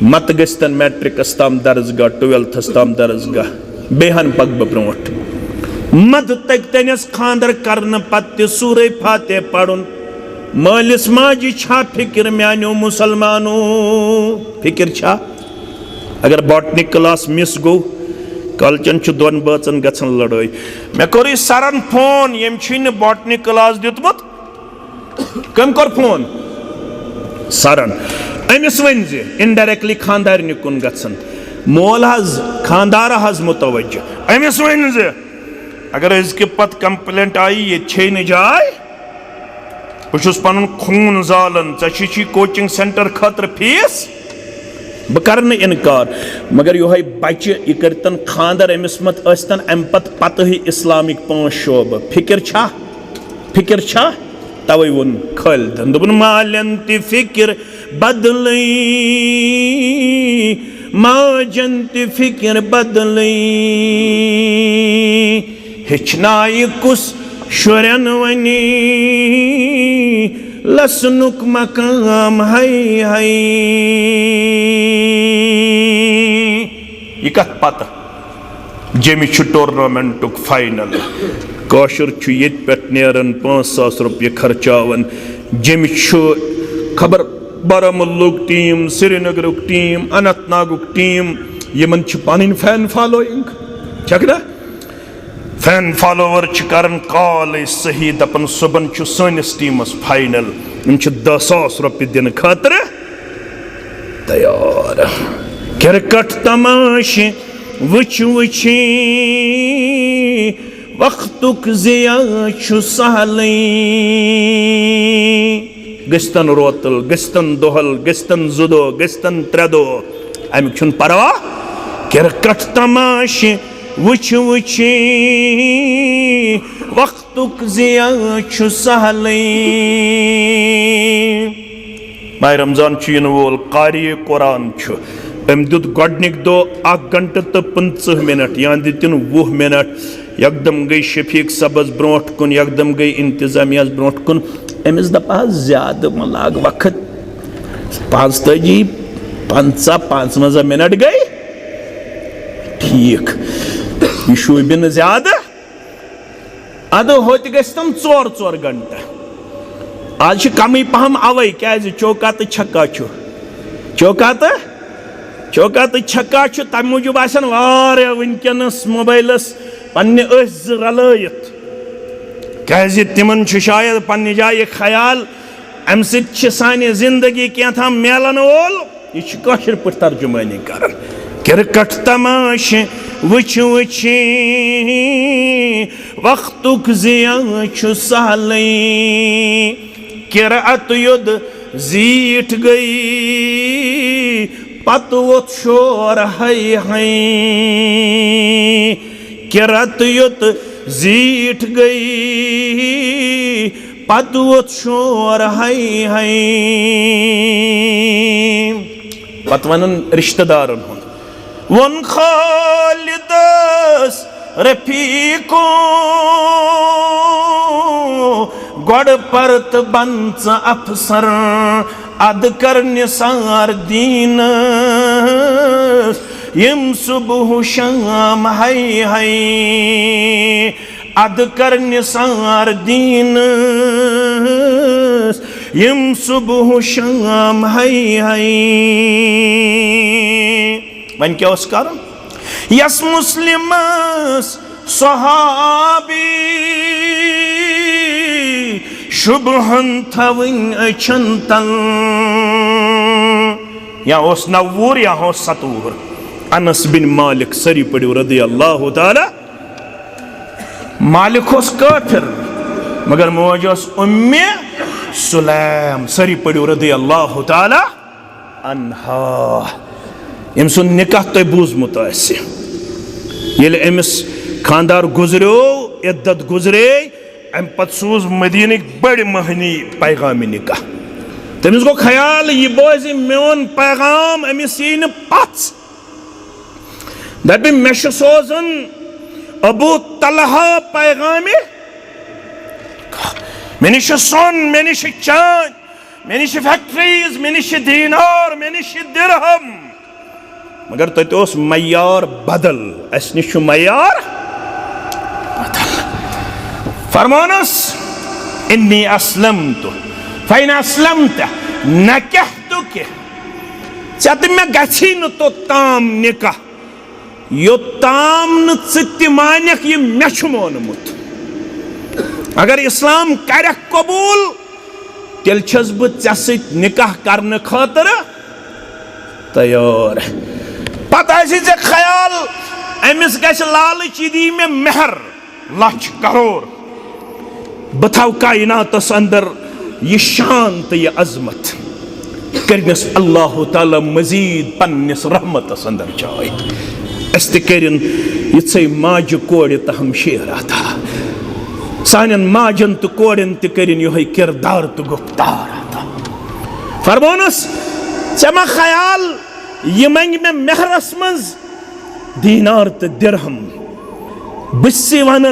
मत गस्तन मैट्रिक अस्ताम दर्जगा 12th अस्ताम दर्जगा बेहन पग ब्रोट मत तक तनिस खानदर करन पत्ते सूरे फाते पढ़ुन मालिस माजी छा फिक्र म्यानो मुसलमानो फिक्र छा अगर बॉटनी क्लास मिस गो कलचन दोन बचन गन लड़ाई मे कोर सरन फोन यम बॉटनी क्लास दितमुत कम कर phone Saran Amish one indirectly खानदार कुन गन मोल खानदार मुतवज्जो अमिस वन अगर अजक पत कंप्लेंट आई ये न जाय बहुस पन खून जालन ची कोचिंग सेंटर खतर फीस बह कर इनकार मगर योहे बच्चे यह करतन खानदर अमिस मत अस्तन अम पत ही इस्लामिक 5 शोब फिक्र छा तवे वोन खालिदन दोपन मालन ति फिक्र बदलई माजन ति फिक्र बदलई हेचनाय कुस शुरन वनी लसनुक मकाम है यह कत पता जमि टूर्नामेंट फाइनल कौशर ये पे 5,000 रुपये खर्चावन जमि खबर बारामुल्लुक team Srinagar team Anantnag team यमन पन फैन फॉलोइंग चक ना फैन फॉलोवर करन कॉल सही दपन सुबन सनिस टीमस फाइनल इन 10,000 रुपये दिन खतर तैयार क्रिकेट तमाशे वुची वक्तुक जिया सहलई गस्तन रोतल गस्तन दोहल गस्तन जुदो गस्तन त्रेदो अमुक परवाह क्रिकेट तमाशे वुची वक्तुक जिया सहलई माह रमजान इन वोल कारी कुरान अम दुत गोडनिक दो 1 घंटे तो 50 मिनट या दिन 20 मिनट यकदम गई शफीक सबस ब्रोट कुन यकदम गई इंतजामिया ब्रोट कुन अमिस दपा ज्यादा मलाग वक्त 55 मिनट गई ठीक यह शूबिन ज्यादा अद होत गम 4 घंटे आज कम पहम अवे क्या चौका तो छक्का चौका तो छक्का तम मूजूब वनकस मोबाइलस पन्ने रलयत क्या तिमन शायद पन्ने जाए ख्याल अम सानि जिंदगी क्या मेलन वोल यह पे तर्जुमानी कर क्रिकेट तमाशे वुची वक्तुक जिया सहलई किरात युद्ध जीत गई पत वोत शोर है किरात युद्ध जीत गई पत वोत शोर है पत वन रिश्तेदारन वन खालिदस रफीको गोड परत बंच अफसर अद कर निसार दीन यम सुबह शाम है अद कर निसार दीन यम सुबह शाम है वन क्या कारण यस मुस्लिमस सहाबी शुभहन थवन अछन तल या ओस 90 या हो 70 अनस बिन मालिक सरी पड़ो रदी अल्लाह ताला मालिक ओस काफिर मगर मौज ओस उम्मे सुलैम सरी पड़ो रदी अल्लाह ताला अनहा यम सुन निकाह तो बूजमुत ये अमिस खानदार गुजरो इद्दत गुजरे अम पत सूज मदीन बड़ महनी पैगाम निकाह तमिस गो ख्याल यह बोज मोन पैगाम अमिस यी पच दप मे सोजन अबू तलहा पैगाम मे निश सोन मे निश चांद मे निश फैक्ट्रीज मे निश दीनार मे निश दिरहम मगर तत मयार बदल अस निश मयार बदल फरमानस इन्नी अस्लमतु फइन अस्लमत नकहतुक चत मे गछि न तोताम निकाह योताम न ति मानक ये मे छु मोनमुत अगर इस्लाम करक कबूल तेल छस बह च निकाह करने खातर तैयार पता ऐसे ख्याल अमिस गछ लालच दी मे मेहर लक्ष करोड़ बह थव कायनातस अंदर ये शान तो ये अजमत करनस अल्लाह ताला मजीद पन्निस रहमतस अंदर जाय अस तरिन ये माज कोड़ तो हम शेर आता सान माजन तो कोड़न तरिन ये किरदार तो गुफ्तार आता फरमोनस मा ख्याल ये मंग मे मेहरस मज दीनार तो दिरहम बस वन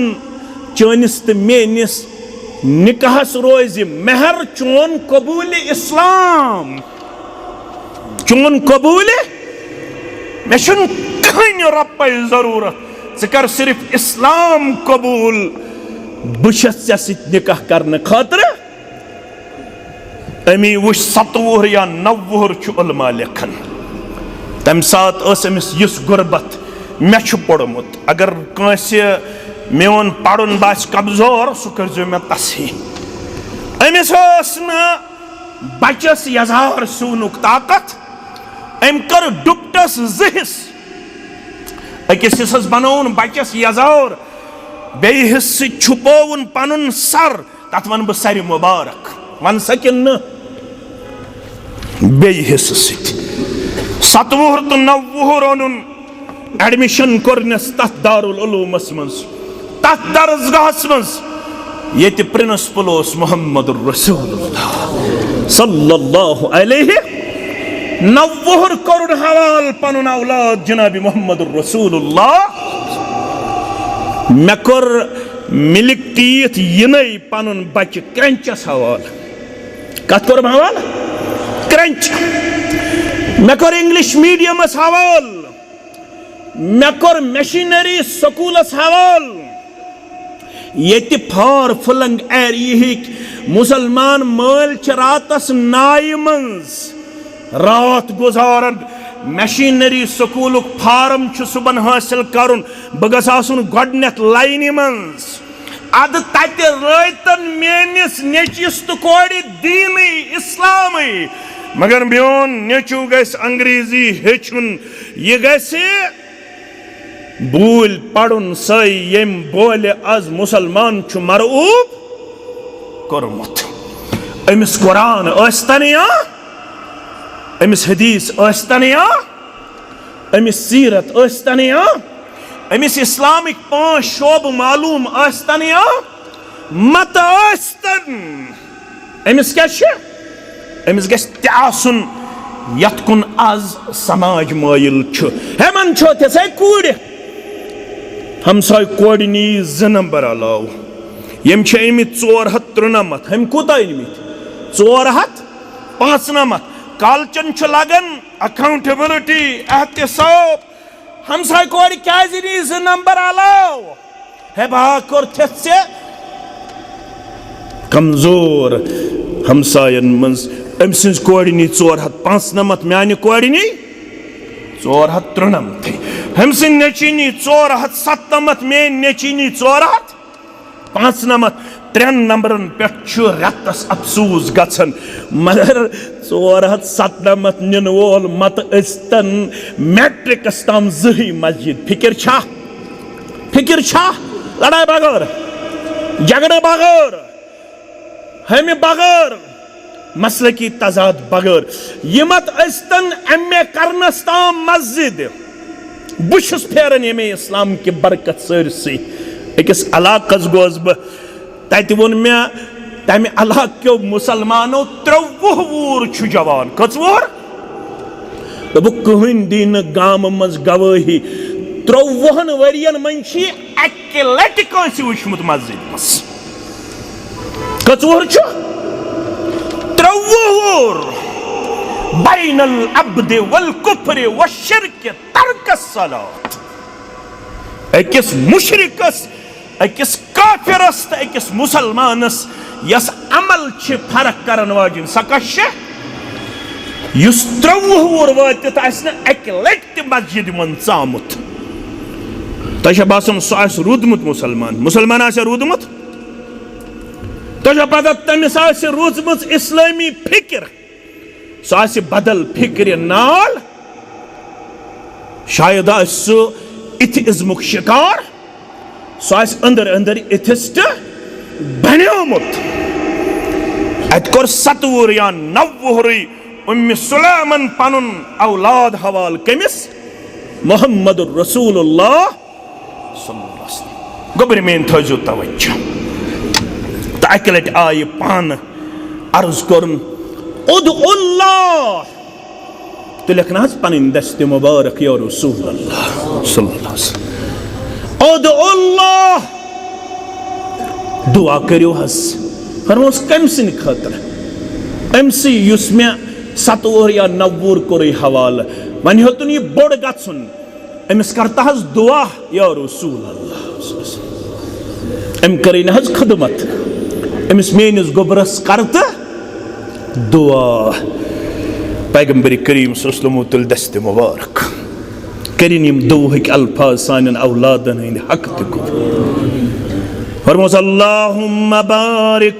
चनिस तो मेनिस निकाहस रोज मेहर चोन कबूल इस्लाम चोन कबूल मे कहीं रप जरूरत कर सिर्फ इस्लाम कबूल बस निकाह करने खातर अमी वो 27 या 90 उलमा लिखन तम सात अमिस युस गुरबत मे पोड़मुत अगर कंसे मेन पढ़न बास कमजोर सह कर मे तसी अमिस बचस यजार सूनुक ताकत अम कर डुपटस जिस अकिस हिस्सस बनौन बचस यजार बे हिस्स छुपोवन पनुन सर तथ वन बह सर मुबारक वन सकिन बे हिस्स सत 27 तो 90 ओनुन एडमिशन कोरनस तथ दारुल उलूमस मज तथ दरसगाहस मज ये प्रिंसिपल ओस मुहम्मद रसूलुल्लाह सल्लल्लाहु अलैहि 90 करोड़ हवाल पनुन औलाद जनाब मुहम्मद रसूलुल्लाह मे कोर मिल्क टीथ यिनै पनुन बच क्रंचस हवाल कत कोर हवाल क्रंच मे कोर इंग्लिश मीडियमस हवाल मे कोर मशीनरी स्कूलस हवाल ये फार फलंग एरिया मुसलमान मल रातस नाय मज रात गुजारन मशीनरी स्कूल फार्म सुबन हासिल कर गडनथ लाइन मज अद तत रतन मेनिस नेचिस तो कोड़ दीन इस्लाम मगर मोन नेचू गस अंग्रेजी हेचुन यह गस बूल पढ़ुन सई यम बोल आज मुसलमान छु मरऊब कोरमुत अमिस कुरान अस्तनिया अमिस हदीस अस्तनिया अमिस सीरत अस्तनिया अमिस इस्लामिक 5 शोब मालूम अस्तनिया मत अस्तन अमिस क्या छे अमिस गस त्यासुन यतकुन आज समाज माइल छु हेमन छो ते कूड़ हमसाय कोड़ नी 2 नंबर अलाव यम छे अमित 493 हम कोता अमित 495 कालचन छु लगन अकाउंटेबिलिटी एहतिसाब हमसाय कोड़ क्या 2 नंबर अलाव है बाकर थे कमजोर हमसायन मज अम सज कोड़ नी 495 म्यान कोड़ नी 493 हम सिन नेचीनी 497 मेन नेचीनी 495 3 नंबरन पे रतस अफसूस गन मगर 497 निन वोल मत अस्तन मैट्रिकस तम जही मस्जिद फिक्र छा लड़ाई बगैर झगड़े बगैर हमें बगैर मसले की तजाद बगैर ये मत अस्तन एम करनस ताम मस्जिद बुशस फेरन ये इस्लाम की बरकत सरसी अकिस इलाकस गोस बह तत वोन मे तम इलाको मुसलमानो 23 वूर छु जवान कच वूर दोप कहन दिन गाम मज गवाही 23 वरियन मन अक्के लटि कंस वुचमुत मस्जिद मस कच वूर छु 23 वूर बैनल अब्द वल कुफ्र व शिर्क तर्कस सलात अकिस मुशरिकस अकिस काफिरस अकिस मुसलमानस यस अमल छ फर्क करन वाजिन सकश युस 30 वुर वातित आसना एक लट मस्जिद मन चामुत तशा बासन सो आस रूदमुत मुसलमान आस रूदमुत तशा पता तमिस आस रूजमुत इस्लामी फिक्र सो आस बदल फिक्र नाल शायद सो इथिज्मुक शिकार सो आस अंदर अंदर इथिस्ट बन्योमुत अत कोर 7 वुर या 9 वुहरी उम्मे सुलैमान पनुन औलाद हवाल कमिस मोहम्मद रसूलुल्लाह सल्लल्लाहु अलैहि वसल्लम गोबर में थजो तवज्जो ताकलट आय पान अर्ज करन उदुल्लाह तो लिखना पन दस्त मुबारक या रसूलुल्लाह सल्लल्लाहु अलैहि वसल्लम उदुल्लाह दुआ करियो हस फरमोस कम सिन खतर एमसी युस में 7 वुर या 9 वुर कोई हवाल वन होतन यह बोड़ गन अमिस करता हज दुआ या रसूल अल्लाह अम कर खदमत अमिस मेनिस गोबरस करत दुआ पैगंबर करीम सल्लल्लाहु अलैहि वसल्लम दस्त मुबारक करिन यम दुआक अल्फाज सान औलादन हिंद हक तक फरमोस अल्लाहुम्मा बारिक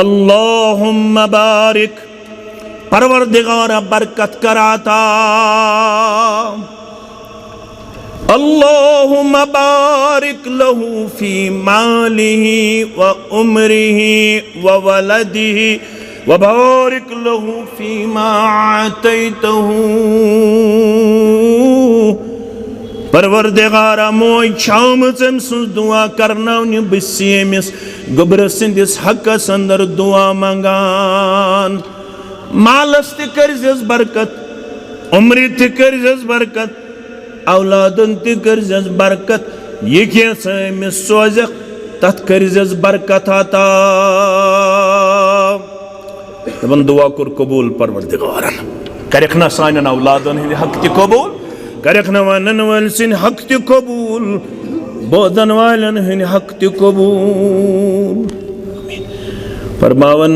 अल्लाहुम्मा बारिक परवरदिगार बरकत कराता अल्लाहुम्मा बारिक लहू फी मालिही व उमरिही व वलदिही व बारिक लहू फी मा आतैतहू परवरदिगारा मोय छामचम सुन दुआ करना बसियमिस गोबर सिंदिस हकस अंदर दुआ मंगान मालस त करजस बरकत उम्र त करजस बरकत औलादन त करजस बरकत ये कैमिस सोजक तथ करजस बरकत आता दपन दुआ कर कबूल परवरदिगारन करख ना सान औलादन हिंद हक त कबूल करख न वन वल सिन हक त कबूल बोदन वालन हिंद हक त कबूल फरमावन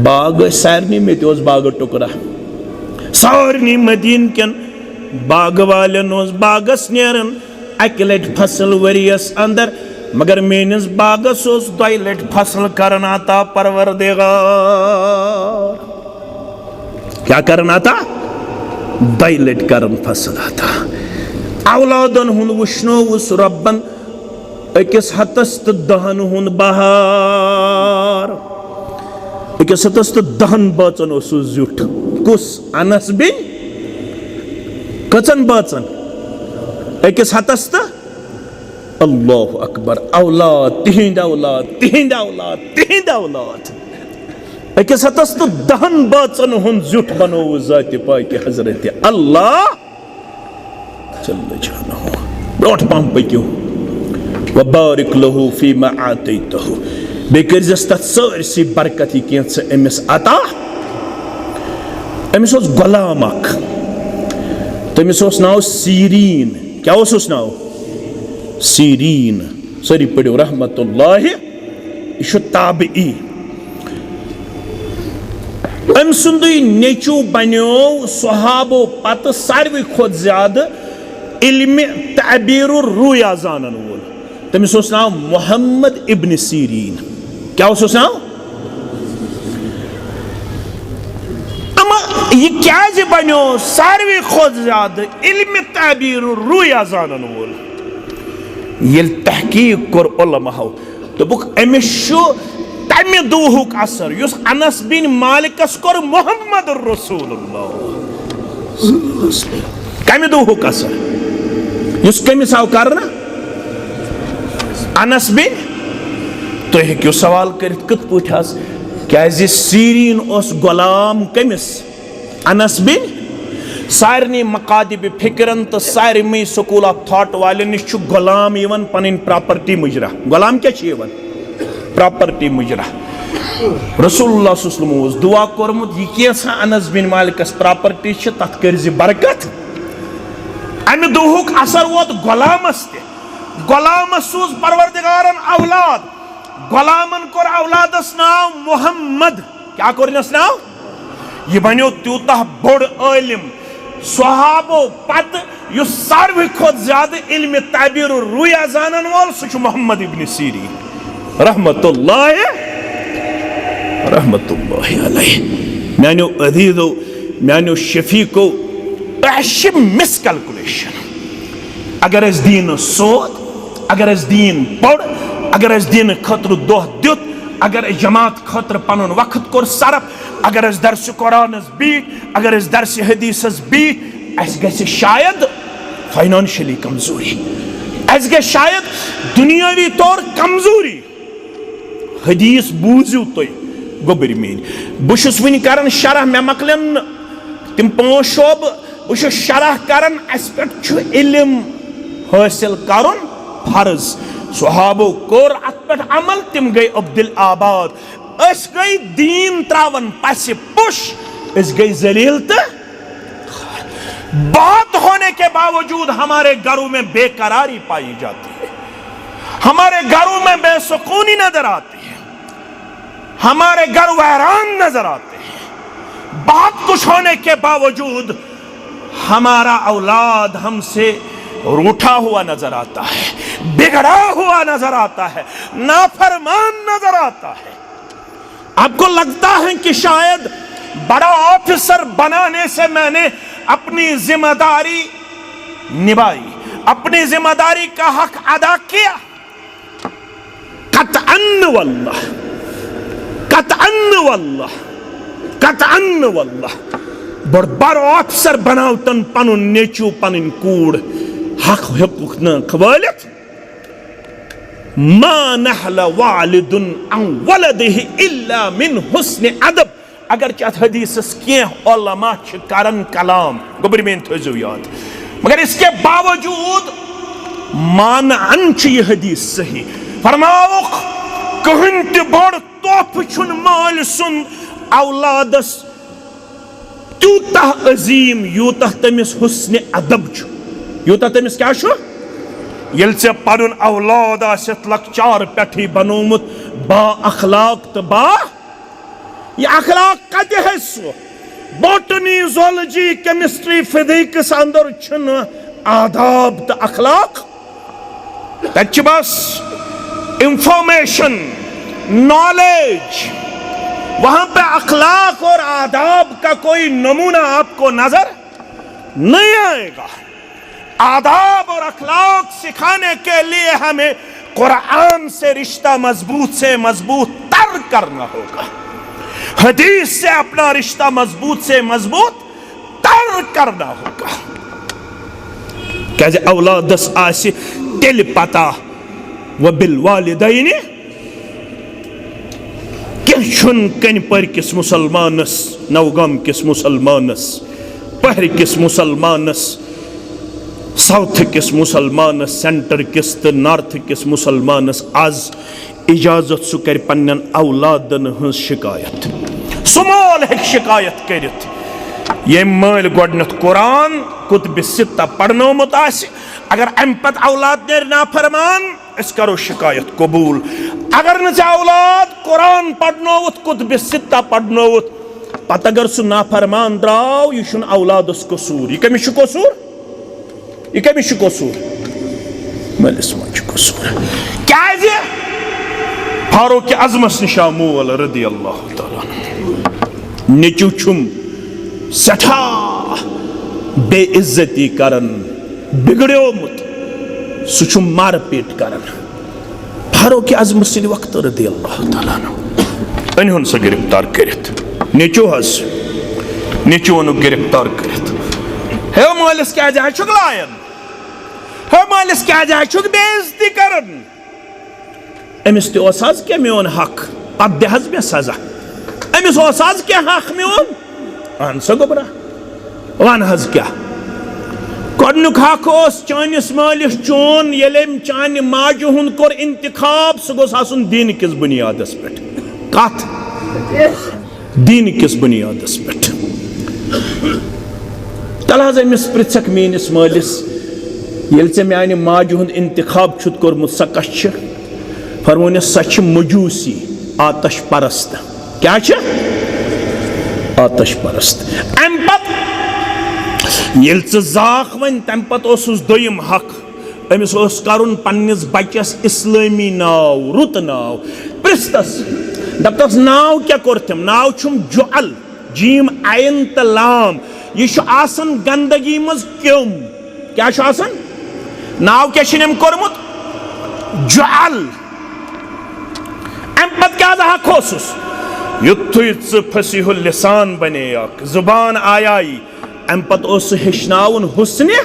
बाग सारनी में तो बाग टुकरा सारनी मदीन कन बाग वालन बागस नेरन अक लट फसल वरियस अंदर मगर मेनिस बागस 2 लट फसल करन आता परवरदिगार क्या करन आता 2 लट करन फसल आता औलादन हुन वुश्नो उस रब्बन अकिस हतस तो दहन हुन बहार अकिस हतस तो दहन बचन जुट कुस अनस बिन कचन बचन अकिस हतस तो अल्लाहु अकबर औलाद तिहिंद औलाद तिहिंद औलाद तिहिंद औलाद अकिस हतस तो दहन बचन हुन जुट बनो जाति पाक हजरत अल्लाह चल जाना हो ब्रोट पम पक्यो वबारिक लहू फीमा आतैतहू बेकरजस तथ सरसी बरकत कैंस अमिस अता अमिस गुलाम अख तमिस नाव सीरीन क्या नाव सीरीन सरी पढ़ो रहमतुल्लाह यह ताबई अम सुंद नेचू बनो सहाबो पत सारवी खोत ज्यादा इल्म ताबीर रुया जानन वोल तमिस नाव मोहम्मद इब्न सीरीन क्या नाव अमा यह क्या बनो सारवी खोत ज्यादा इल्म ताबीर रुया जानन वोल ये तहकीक कर उलमाओ दोपुक अमिस तमि दुहुक असर युस अनस बिन मालिकस कर मोहम्मद रसूलुल्लाह कमि दुहुक असर युस कमिस आव करना अनस बिन तो हेक्यो सवाल करित कत पुठस क्या सीरीन उस गुलाम कमिस अनस बिन सारनी मकादिब फिक्रन तो सारमी स्कूल ऑफ थॉट वाले निश गुलाम यवन पन प्रॉपर्टी मुजरा गुलाम क्या प्रॉपर्टी मुजरा रसूलुल्लाह सल्लल्लाहु अलैहि वसल्लम दुआ कोरमुत यह कैसा अनस बिन मालिकस प्रॉपर्टी तथ कर बरकत अमि दुहुक असर वोत गुलामस ते गुलामस सूज परवरदिगारन औलाद गुलामन कोर औलादस नाव मोहम्मद क्या कोरनस नाव यह बनो त्यूता बोड़ इल्म सहाबो पत यु सारवी खोत ज्यादा इल्म ताबीर रुया जानन वोल सह मोहम्मद इब्न सीरीन रहमतुल्लाहि अलैहि। मानो अदीदो मानो शफीको मिसकैलकुलेशन अगर अस दीन सोत अगर अस दीन पढ़ अगर अस दीन खतर दोह दित अगर जमात खतर पनुन वक्त कोर सरफ अगर अस दर्स कुरान बीट अगर अस दर्स हदीस बीट अस गसे शायद फाइनेंशियली कमजोरी अस गए शायद दुनियावी तौर कमजोरी हदीस बूझू तुम गोबर मीन बहुत वन कर शरह मे मकलन तम 5 शोब बहुत शरह कर अस पे इल्म हासिल कर फर्ज सहाबो कोर अत पे अमल तम गई अब्दुल आबाद अस गई दीन त्रावन पस पुश अस गई जलील तो बात होने के बावजूद हमारे घरों में बेकरारी पाई जाती है, हमारे घरों में बेसुकूनी नजर आती है, हमारे घर वैरान नजर आते हैं। बहुत कुछ होने के बावजूद हमारा औलाद हमसे रूठा हुआ नजर आता है, बिगड़ा हुआ नजर आता है, नाफरमान नजर आता है। आपको लगता है कि शायद बड़ा ऑफिसर बनाने से मैंने अपनी जिम्मेदारी निभाई, अपनी जिम्मेदारी का हक अदा किया? कतअन वल्लाह, कतअन वल्लाह, कतअन वल्लाह बड़ ऑफिसर बनाव तन पनुन नेचू पनुन कूड़ हक हुकूक न खवालित मा नहला वालिदुन अन वलदिहि इल्ला मिन हुस्न अदब। अगर चत हदीस कह उलमा करन कलाम गोबर में थो याद, मगर इसके बावजूद मानन यह हदीस सही फरमावुक कहन त बड़ तोहफ छुन माल सुन औलादस तूता अजीम यूता तमिस हुस्न अदब छु, यूता तमिस क्या छु यल से पनुन औलाद आसत लकचार पेठी बनोमुत बा अखलाक तो बा ये अखलाक कत है सो बॉटनी ज़ूलॉजी केमिस्ट्री फिजिक्स अंदर छन आदाब तो अखलाक तच बस इंफॉर्मेशन नॉलेज, वहां पे अखलाक और आदाब का कोई नमूना आपको नजर नहीं आएगा। आदाब और अखलाक सिखाने के लिए हमें कुरान से रिश्ता मजबूत से मजबूत तर करना होगा, हदीस से अपना रिश्ता मजबूत से मजबूत तर करना होगा। कैसे औलादस आसे दिल पता व बिल वालिदैन कन कन पर किस मुसलमानस नवगम किस मुसलमानस पहर किस मुसलमानस साउथ किस मुसलमानस सेंटर किस तो नॉर्थ किस मुसलमानस आज इजाजत सह कर पन्न औलादन हज शिकायत सुमोल हेक शिकायत करित ये मल गोडनथ कुरान कुतुब सित्ता पढ़नोमुत आसि अगर अम पत औलाद नेर नाफरमान अस करो शिकायत कबूल। अगर न औलाद कुरान पढ़नोवुत कुतुब सित्ता पढ़नोवुत पत अगर सु नाफरमान द्राव यह छुन औलादस कसूर, यह कमिस कसूर, यह कमिस कसूर मलिस मज कसूर क्या फारूक आजमस निशा मोल रदी अल्लाह तआला नेचू छुम सठा बेइज्जती करन बिगड़ोमुत सुछुम मार पीट करन फारूक आजम सिंह वक्त रदी अल्लाह तआला अनहुन से गिरफ्तार करित नेचू हस नेचू अनु गिरफ्तार करित हे मालिस क्या जाय छुक लायन, हे मालिस क्या जाय छुक बेइज्जती करन अमिस तो ओसाज के मेन हक पत दहज मे सजा अमिस ओसाज के हक मेन अन सा गोबरा वन हज क्या गोडनुक हक ओस चानिस मालिस चोन येलेम चान माजु हुन कोर इंतखाब सह गोस आसुन दीन किस बुनियादस पे कत दीन किस बुनियादस पे तल हज अमिस पृछक मेनिस मालिस येल से माने माजु हुन इंतखाब छुत कोरमुत सा कश फरमोनिस सा छ मजूसी आतश परस्त क्या छ आतश परस्त अम पत येल जाख वन तम पत दोयम हक अमिस करुन पन्निस बच्चस इस्लामी नाव रुत नाव प्रिस्तस दपतस नाव क्या कोरतम नाव छुम जुअल जीम आयन त लाम यह आसन गंदगी मज क्यों क्या आसन नाव क्या छिनम कोरमुत जुअल अम पत क्या हक होसुस युथुय च फसीहुल लिसान बने जुबान आयाई अम पत हेचनावन हुस्न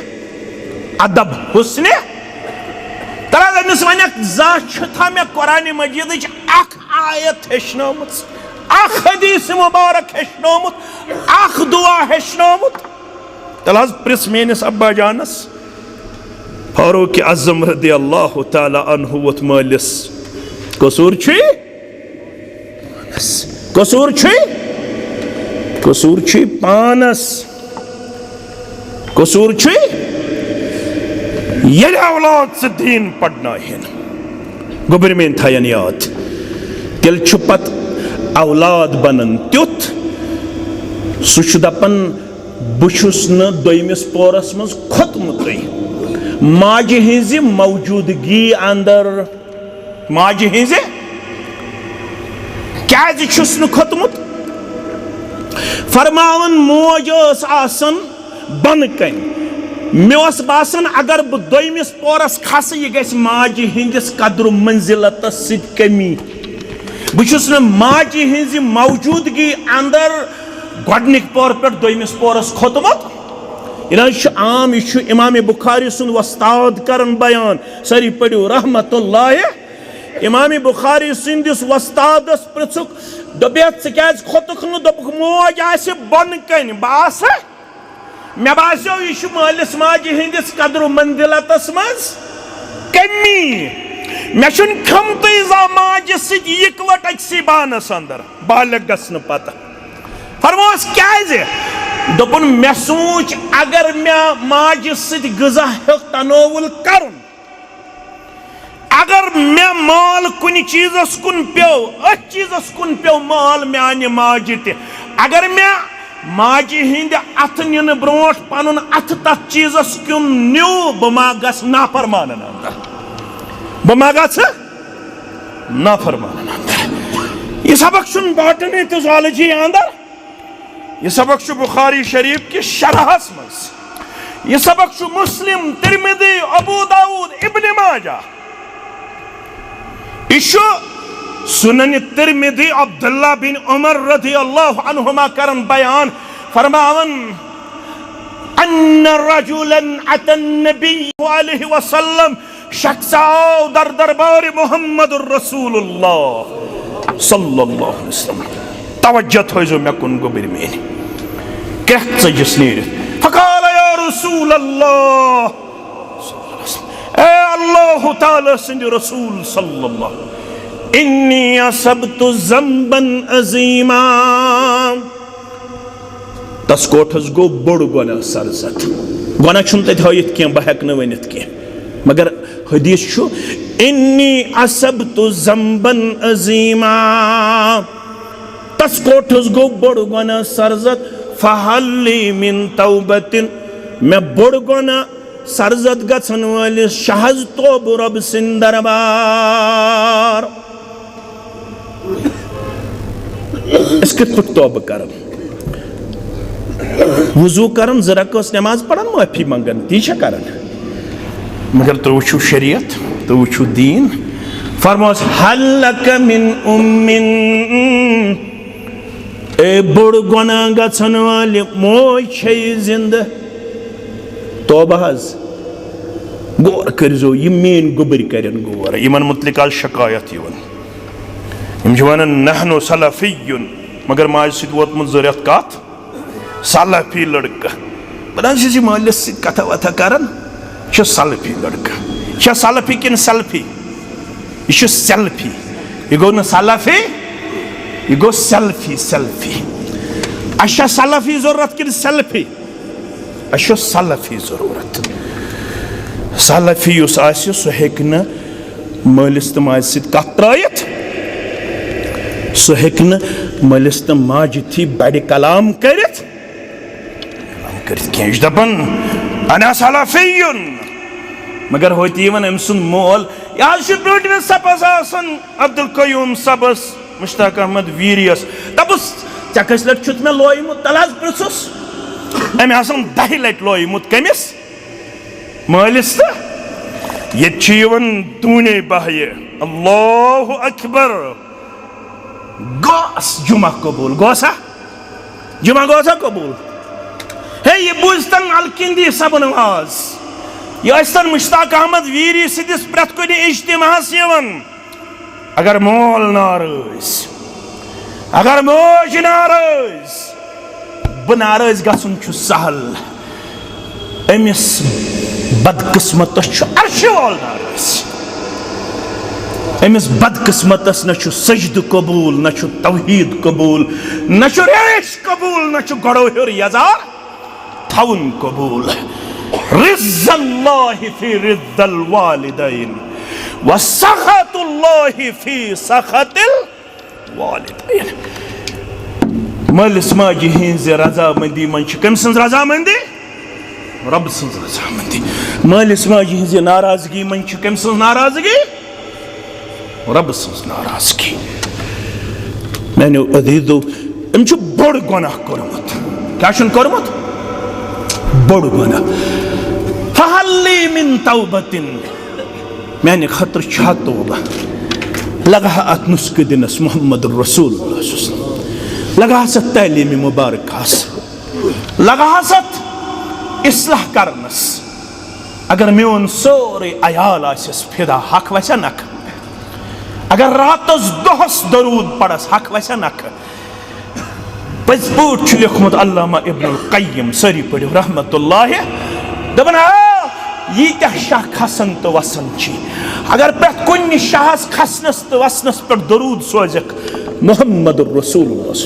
अदब हुस्न तरा अमिस वन जा मे कुरान मजीद आयत हेचनमुत हदीस मुबारक हेचनमुत दुआ हेचनमुत तल प्रिस मेनिस अब्बा जानस फारूक आज़म रज़ियल्लाहु ताला अन्हु वोत मालिस कसूर पानस कसूर ये औलाद से दीन पढ़ना है गोबर में थयन याद तिल पत औलाद बनन त्युत सह दपन बुछुस न दोयमिस पोरस मज खोतमुत माजि हिंज मौजूदगी अंदर माजि हिंज क्या छुस न खोतमुत फरमावन मोज आसन बन कन मे बासन अगर बह दोयमिस पोरस खस यह गस माजि हिंदिस कद्र मंजिलतस सिद कमी बुछुस न माजि हिंज मौजूदगी अंदर गोडनिक पोर पे दोयमिस पोरस खोतमुत यह आम यह इमाम बुखारी सुन वस्ताद करन बयान सरी पढ़ो रहमतुल्लाह इमाम बुखारी सिंदिस वस्तादस पृछुक दोबेत क्या खोतुक न दोपुक मोज आसे बन कन बास मे बासो यह मालिस माजि हिंदिस कद्र मंजिलतस मज कमी मे खमत माजि सिद इकवट अक्सी बानस अंदर बालग गसन पता फरमोस क्या दोपन मे सोच अगर मे माजि सिद गज़ा हेक तनावुल करुन अगर मे माल कुन चीजस कुन पे अथ चीजस कुन पे माल माने माजि त अगर मे माजि हिंद अथ निन ब्रोट पनुन अथ तथ चीजस कुन न्यू बह मा गस नाफरमानन अंदर बह मा गस नाफरमानन अंदर यह सबक छुन बॉटनी तो ज़ूलॉजी अंदर यह सबक बुखारी शरीफ की शरहस मज यह सबक मुस्लिम तिरमिज़ी अबू दाऊद इब्न माजा सुनन तिरमिज़ी अब्दुल्लाह बिन उमर रज़ियल्लाहु अन्हुमा करन बयान फरमावन अन्न रजुलन अतन नबी अलैहि वसल्लम शख्स आओ दर दरबार मुहम्मदुर रसूलुल्लाह सल्लल्लाहु अलैहि वसल्लम तवज्जो थो मे कुन गोबर में कह चजिस नीर फकाल या रसूलल्लाह ए अल्लाह ताला सिंद रसूल सल्लल्लाहु इन्नी असबतु ज़ंबन अज़ीमा तस कोठस गो बड़ गुनाह सरजत गुनाह छुन तत हयत के बह हेक न वनित के मगर हदीस छु इन्नी असबतु ज़ंबन अज़ीमा तस कोठस गो बड़ गुनाह सरजत फहल्ली मिन तौबतिन मैं बड़ गुनाह सरजत गछन वालिस शहज तोब रब सिंद दरबार इस कित तौब करन वुजू करन ज़रकस नमाज पढ़न माफी मंगन ती करन मगर तो वुचु शरीयत तो वुचु दीन फरमास हल्लक मिन उम्मिन ए बड़ गुनाह गछन वाले मोज छे जिंद तौबा हज गौर करजो यह मेन गुबर करन गौर यमन मुतलिक आज शिकायत वन नहनो सलफियुन मगर माज सत वोतमुत ज़रियत कत सलफी लड़का बदान मालिस सत कथा वथा करन सलफी लड़का सलफी किन सल्फी यह सेल्फी यह गो न सलफी यह गो सेल्फी सेल्फी अच्छा सलफी जरूरत किन सेल्फी अशो सलफी जरूरत सलफी उस आसि सह हेक न मालिस तो माज सत कथ त्रयित सो हेक्न मलिस तो माज थी बड़े कलाम करित दपन अना सलाफियुन मगर होती वन अम सुन मोल याज ब्रोटन सबस आसन अब्दुल कयूम सबस मुश्ताक अहमद वीरियस तबस चकस लट छुत में लोयमुत तलाज प्रसुस अम आसन 10 लट लोयमुत कमिस मालिस ये चीवन तूने बाह्य अल्लाहु अकबर गोस जुमा कबूल गोसा जुमा गोसा कबूल है ये बुझतन अलकिंदी सब नमाज ये मुश्ताक अहमद वीरी सिदिस प्रत कुन इज्तिमास यवन अगर मोल नाराज अगर मोज नाराज ब नाराज गसन छु सहल अमिस बदकिस्मत अर्श वोल नाराज अमिस बदकिस्मतस न सजद कबूल न तौहीद कबूल न रेश कबूल न गड़ोहिर यजार थवन कबूल रिज़्ज़ल्लाहि फी रिज़्ज़ल वालिदैन व सख़तुल्लाहि फी सख़तिल वालिदैन मलिस माजी हिंज रजामंदी मन कम सन्ज रजामंदी रब सन्ज रजामंदी मलिस माजी हिंज नाराजगी मन कम सन्ज नाराजगी रब सन्ज नाराजगी मैंने अदीदो अम बड़ गुनाह कोरमुत क्या कोरमुत बड़ गुनाह फहल्ली मिन तौबतिन मैंने खतर छा तौबा लगा अत नुस्खे दिनस मोहम्मद रसूलुल्लाह लगा सत तलीम मुबारक लगा सत इस्लाह करनस अगर मोन सोरे अयाल आसिस फिदा हक वैसा नख अगर रातस दोहस दरूद पढ़स हक वैसा नख पज पूट लिखमुत अल्लामा इब्नुल क़य्यिम सरी पढ़ो रहमतुल्लाह दपन यीत्या शाह खसन तो वसन छी अगर प्रत कुन शाहस खसनस तो वसनस पर दरूद सोजक मोहम्मद रसूलुल्लाह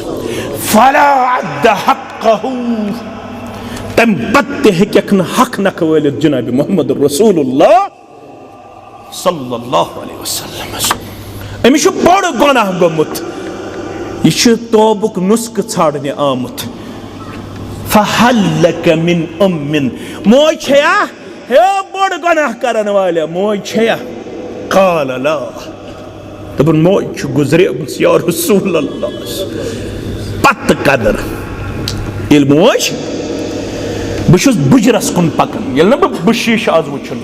फला अद्द हक़्क़हु तम पत्ते हेक न हक नख वलिद जनाब मोहम्मद रसूलुल्लाह सल्लल्लाहु अलैहि वसल्लम अमिश बड़ गुनाह गोमुत यह तौबुक नुस्ख छाड़ने आमुत फहल्लक मिन उम्मिन मोज छया हे बड़ गुनाह करन वाले मोज छया काल ला तब मोज गुजरे या रसूल अल्लाह पत कदर इल मोज बहुस बुजरस कुन पकन ये बशीश आज वुचन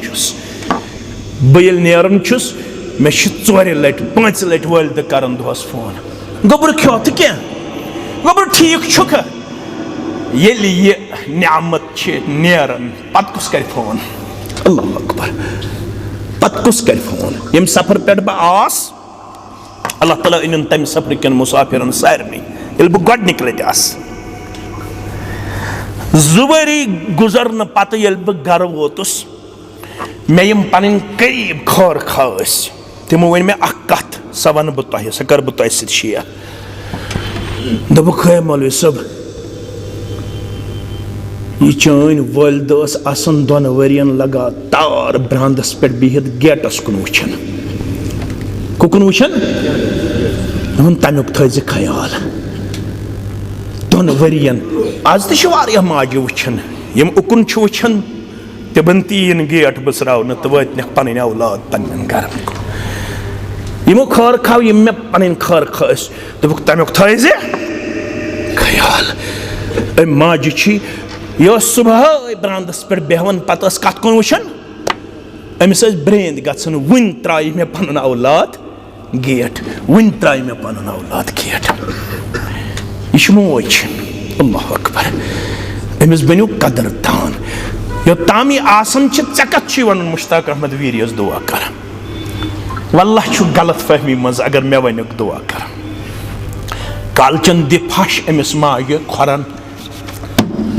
बल नेरन मे 4 लट 5 लट वालद कर दोस फोन गोबर खो तो क्या गोबर ठीक छुक ये नियामत नेरन पत कुस कर फोन अल्लाह अकबर पत कुस कर फोन यम सफर पे आस अल्लाह ताला इन तम सफर कन मुसाफिरन सारनी ये बह गोडनिक लट आस जुबरी गुजरन पत ये बह गर वोतुस मे यम पन करीब खर खास तमो वन मे कत सह वन बह तह सह कर बह तह शेयर दोपुक मौलवी सब यह चान वालद आसन 2 वरियन लगातार ब्रांदस पे बिहित गेटस कुन वुचन कुन वुचन तमुक थज ख्याल 2 वरियन आज तो माजे वुचन यम उकुन वुचन तबन तीन गेट बसरावन तो वत पन औलाद पन्न गरन यमो खर खाव यम मे पन खर खस दोपुक तमुक थज ख्याल माज यह सुबह ब्रांदस पे बेहवन पत कत कुन वुचन अमिस ब्रेंद गन वन त्राय मे पन औलाद गेट वन त्राय मे पन औलाद गेट यह मोज अल्लाह अकबर अमिस बनो कदर दान योताम यह आसन ऐ कत वन मुश्ताक अहमद वीरियस दुआ कर वल्लाह गलत फहमी मज अगर मे वनुक दुआ कर कालचन दि फश अमिस माज खोरन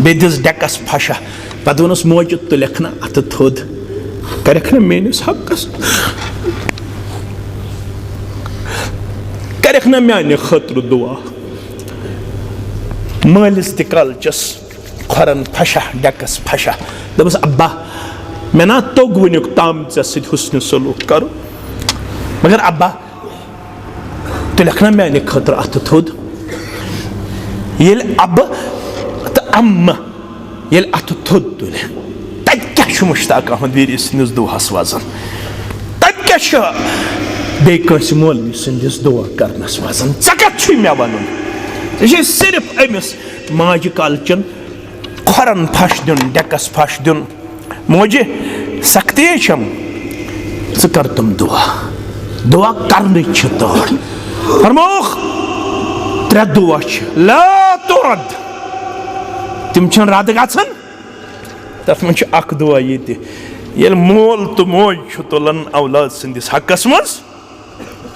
बे दिस डेकस फशा पत वोनस मोज तुलख ना अत थोद करख ना मेनिस हकस करख ना माने खतर दुआ मालिस त कालचस खोरन फशा डेकस फशा दपस अब्बा मे ना तोग वनुक ताम ऐ सत हुस्न सलूक कर मगर अब्बा तो लिखना मैंने खतर अत थोद येल अब तो अम्मा येल अत थोद तुले तत क्या मुश्ताक अहमद वीर सन्दस दुआस वजन तत क्या बे कंस मौलवी सन्दस दुआ करनस वजन ज़ मे वन यह सिर्फ अमिस माज कालचन खोरन फश दिन डेकस फश दिन मोजे सख्ती छम ज कर तुम दुआ दुआ करने तौर फरमोख त्रे दुआ ला तुरद तिम रद्द गन तथ मन अख दुआ ये मोल तो मोज तुलान औलाद सन्दस हकस मज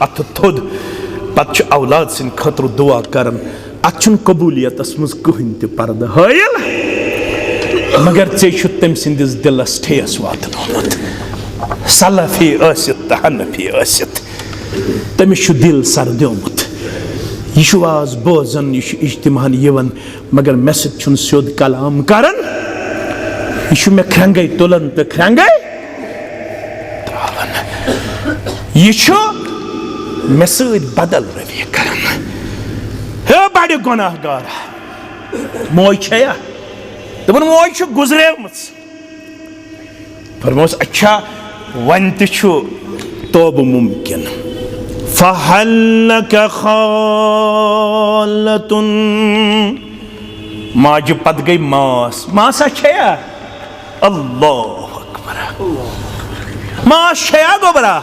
अत थोद पत औलाद सद खतर दुआ कर अत कबूलियत मज कहीं त पर्द हायल मगर ऐ तम सन्दस दिलस ठेस वात सलफी तो हनफी तमिस दिल सर्द्योमुत यह आज बोजन यह इज्तिमान यवन मगर मे सोद कलाम करन यह मे ख्रंगै तुलन तो ख्रंगै त्रावन यह मे सद बदल रवि करन हे बड़ गुनाहगार मोज छया दपन मोज गुजरेमच फरमोस अच्छा वन तोब मुमकिन फहल्लक खालतुन माज पत गई मास मासा छया अल्लाह अकबर मास छया गोबरा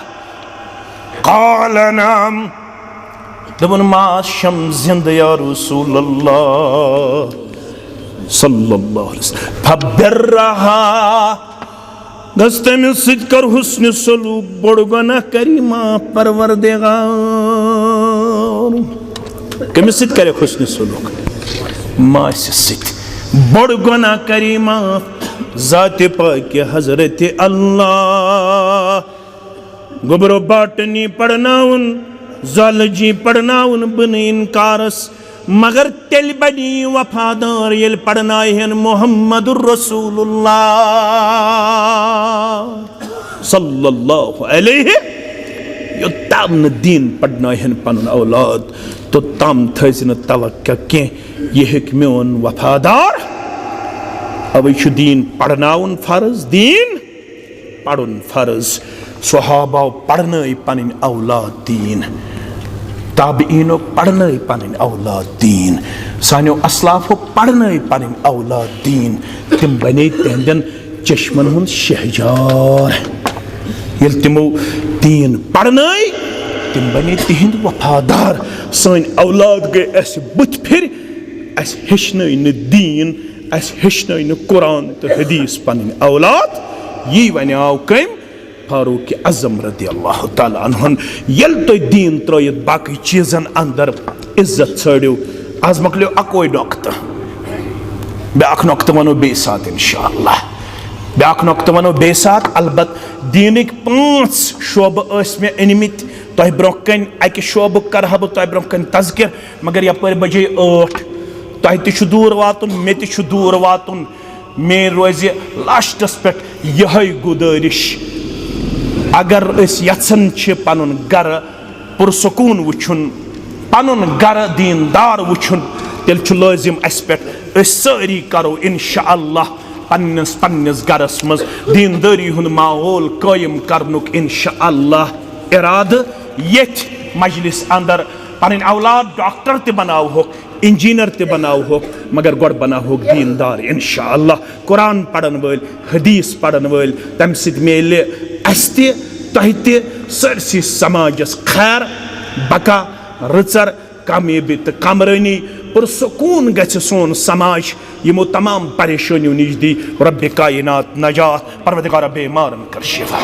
काल नाम दपन मास शम जिंद या रसूल अल्लाह सल्लल्लाहु अलैहि वसल्लम फबिर्रहा गस तमिस सद कर हुस्न सलूक बड़ गुनाह करी माफ परवरदिगार कमिस सद करे हुस्न सलूक मास सद बड़ गुनाह करी माफ जात पाक हजरत अल्लाह गोबरो बाटनी पढ़नाउन ज़ालजी पढ़नाउन बन इनकारस मगर तेल बनी वफादार ये पढ़नाहन मोहम्मदुर रसूलुल्लाह सल्लल्लाहु अलैहि योत्ताम न दीन पढ़नाहन पन औलाद तो तम थन तवक्का के यह मोन वफादार अवे दीन पढ़नाउन फर्ज दीन पढ़ुन फर्ज सहाबा पढ़न पन औलाद दीन ताबीनो पढ़न पन औलाद दीन सानो असलाफो पढ़न पन औलाद दीन तिम बने तिहंदन चश्मन हुन शहजार ये तिमो दीन पढ़न तिम बने तिहंद वफादार सन औलाद गए अस बुत फिर अस हेचन न दीन अस हेचन कुरान तो हदीस पन औलाद यी वन आव कम फारूक आजम रदी अल्लाह ताला अन्हु यल तो दीन त्रित बाकी चीजन अंदर इज्जत छड़ो आज मकलो अकोई नोक्त ब्याक नोक्त वनो बे साथ इंशाअल्लाह ब्याक नोक्त वनो बे साथ अलबत दीनिक 5 शोब मे अनमित तह ब्रोकन अक शोब कर तह ब्रोकन तज़किर मगर यपर बजे 8 तह तु दूर वातुन मे तु दूर वातुन मे रोज लास्टस पे यह गुजारिश अगर यन पन गर पुरसकून वुन पन गर दीनदार वुन तेल लाजिम अस पे सारी करो इंशाअल्लाह पन्नस पन्नस गरस मज दीनदारी हुंद माहौल कायम करनुक इंशाअल्लाह इराद यथ मजलिस अंदर पन औलाद डॉक्टर ते बनावोक इंजीनियर ते बनावोक मगर गोड़ बनावोक दीनदार इंशाअल्लाह कुरान पढ़न वल हदीस पढ़न वल तम सद मेले अस तह सरसी समाजस खैर बका रचर कामयाबी तो कमरानी पुरसकून गछ सोन समाज यमो तमाम परेशानियों निश दी रब्बे कायनात नजात परवरदिगार बेमारन कर शिफा।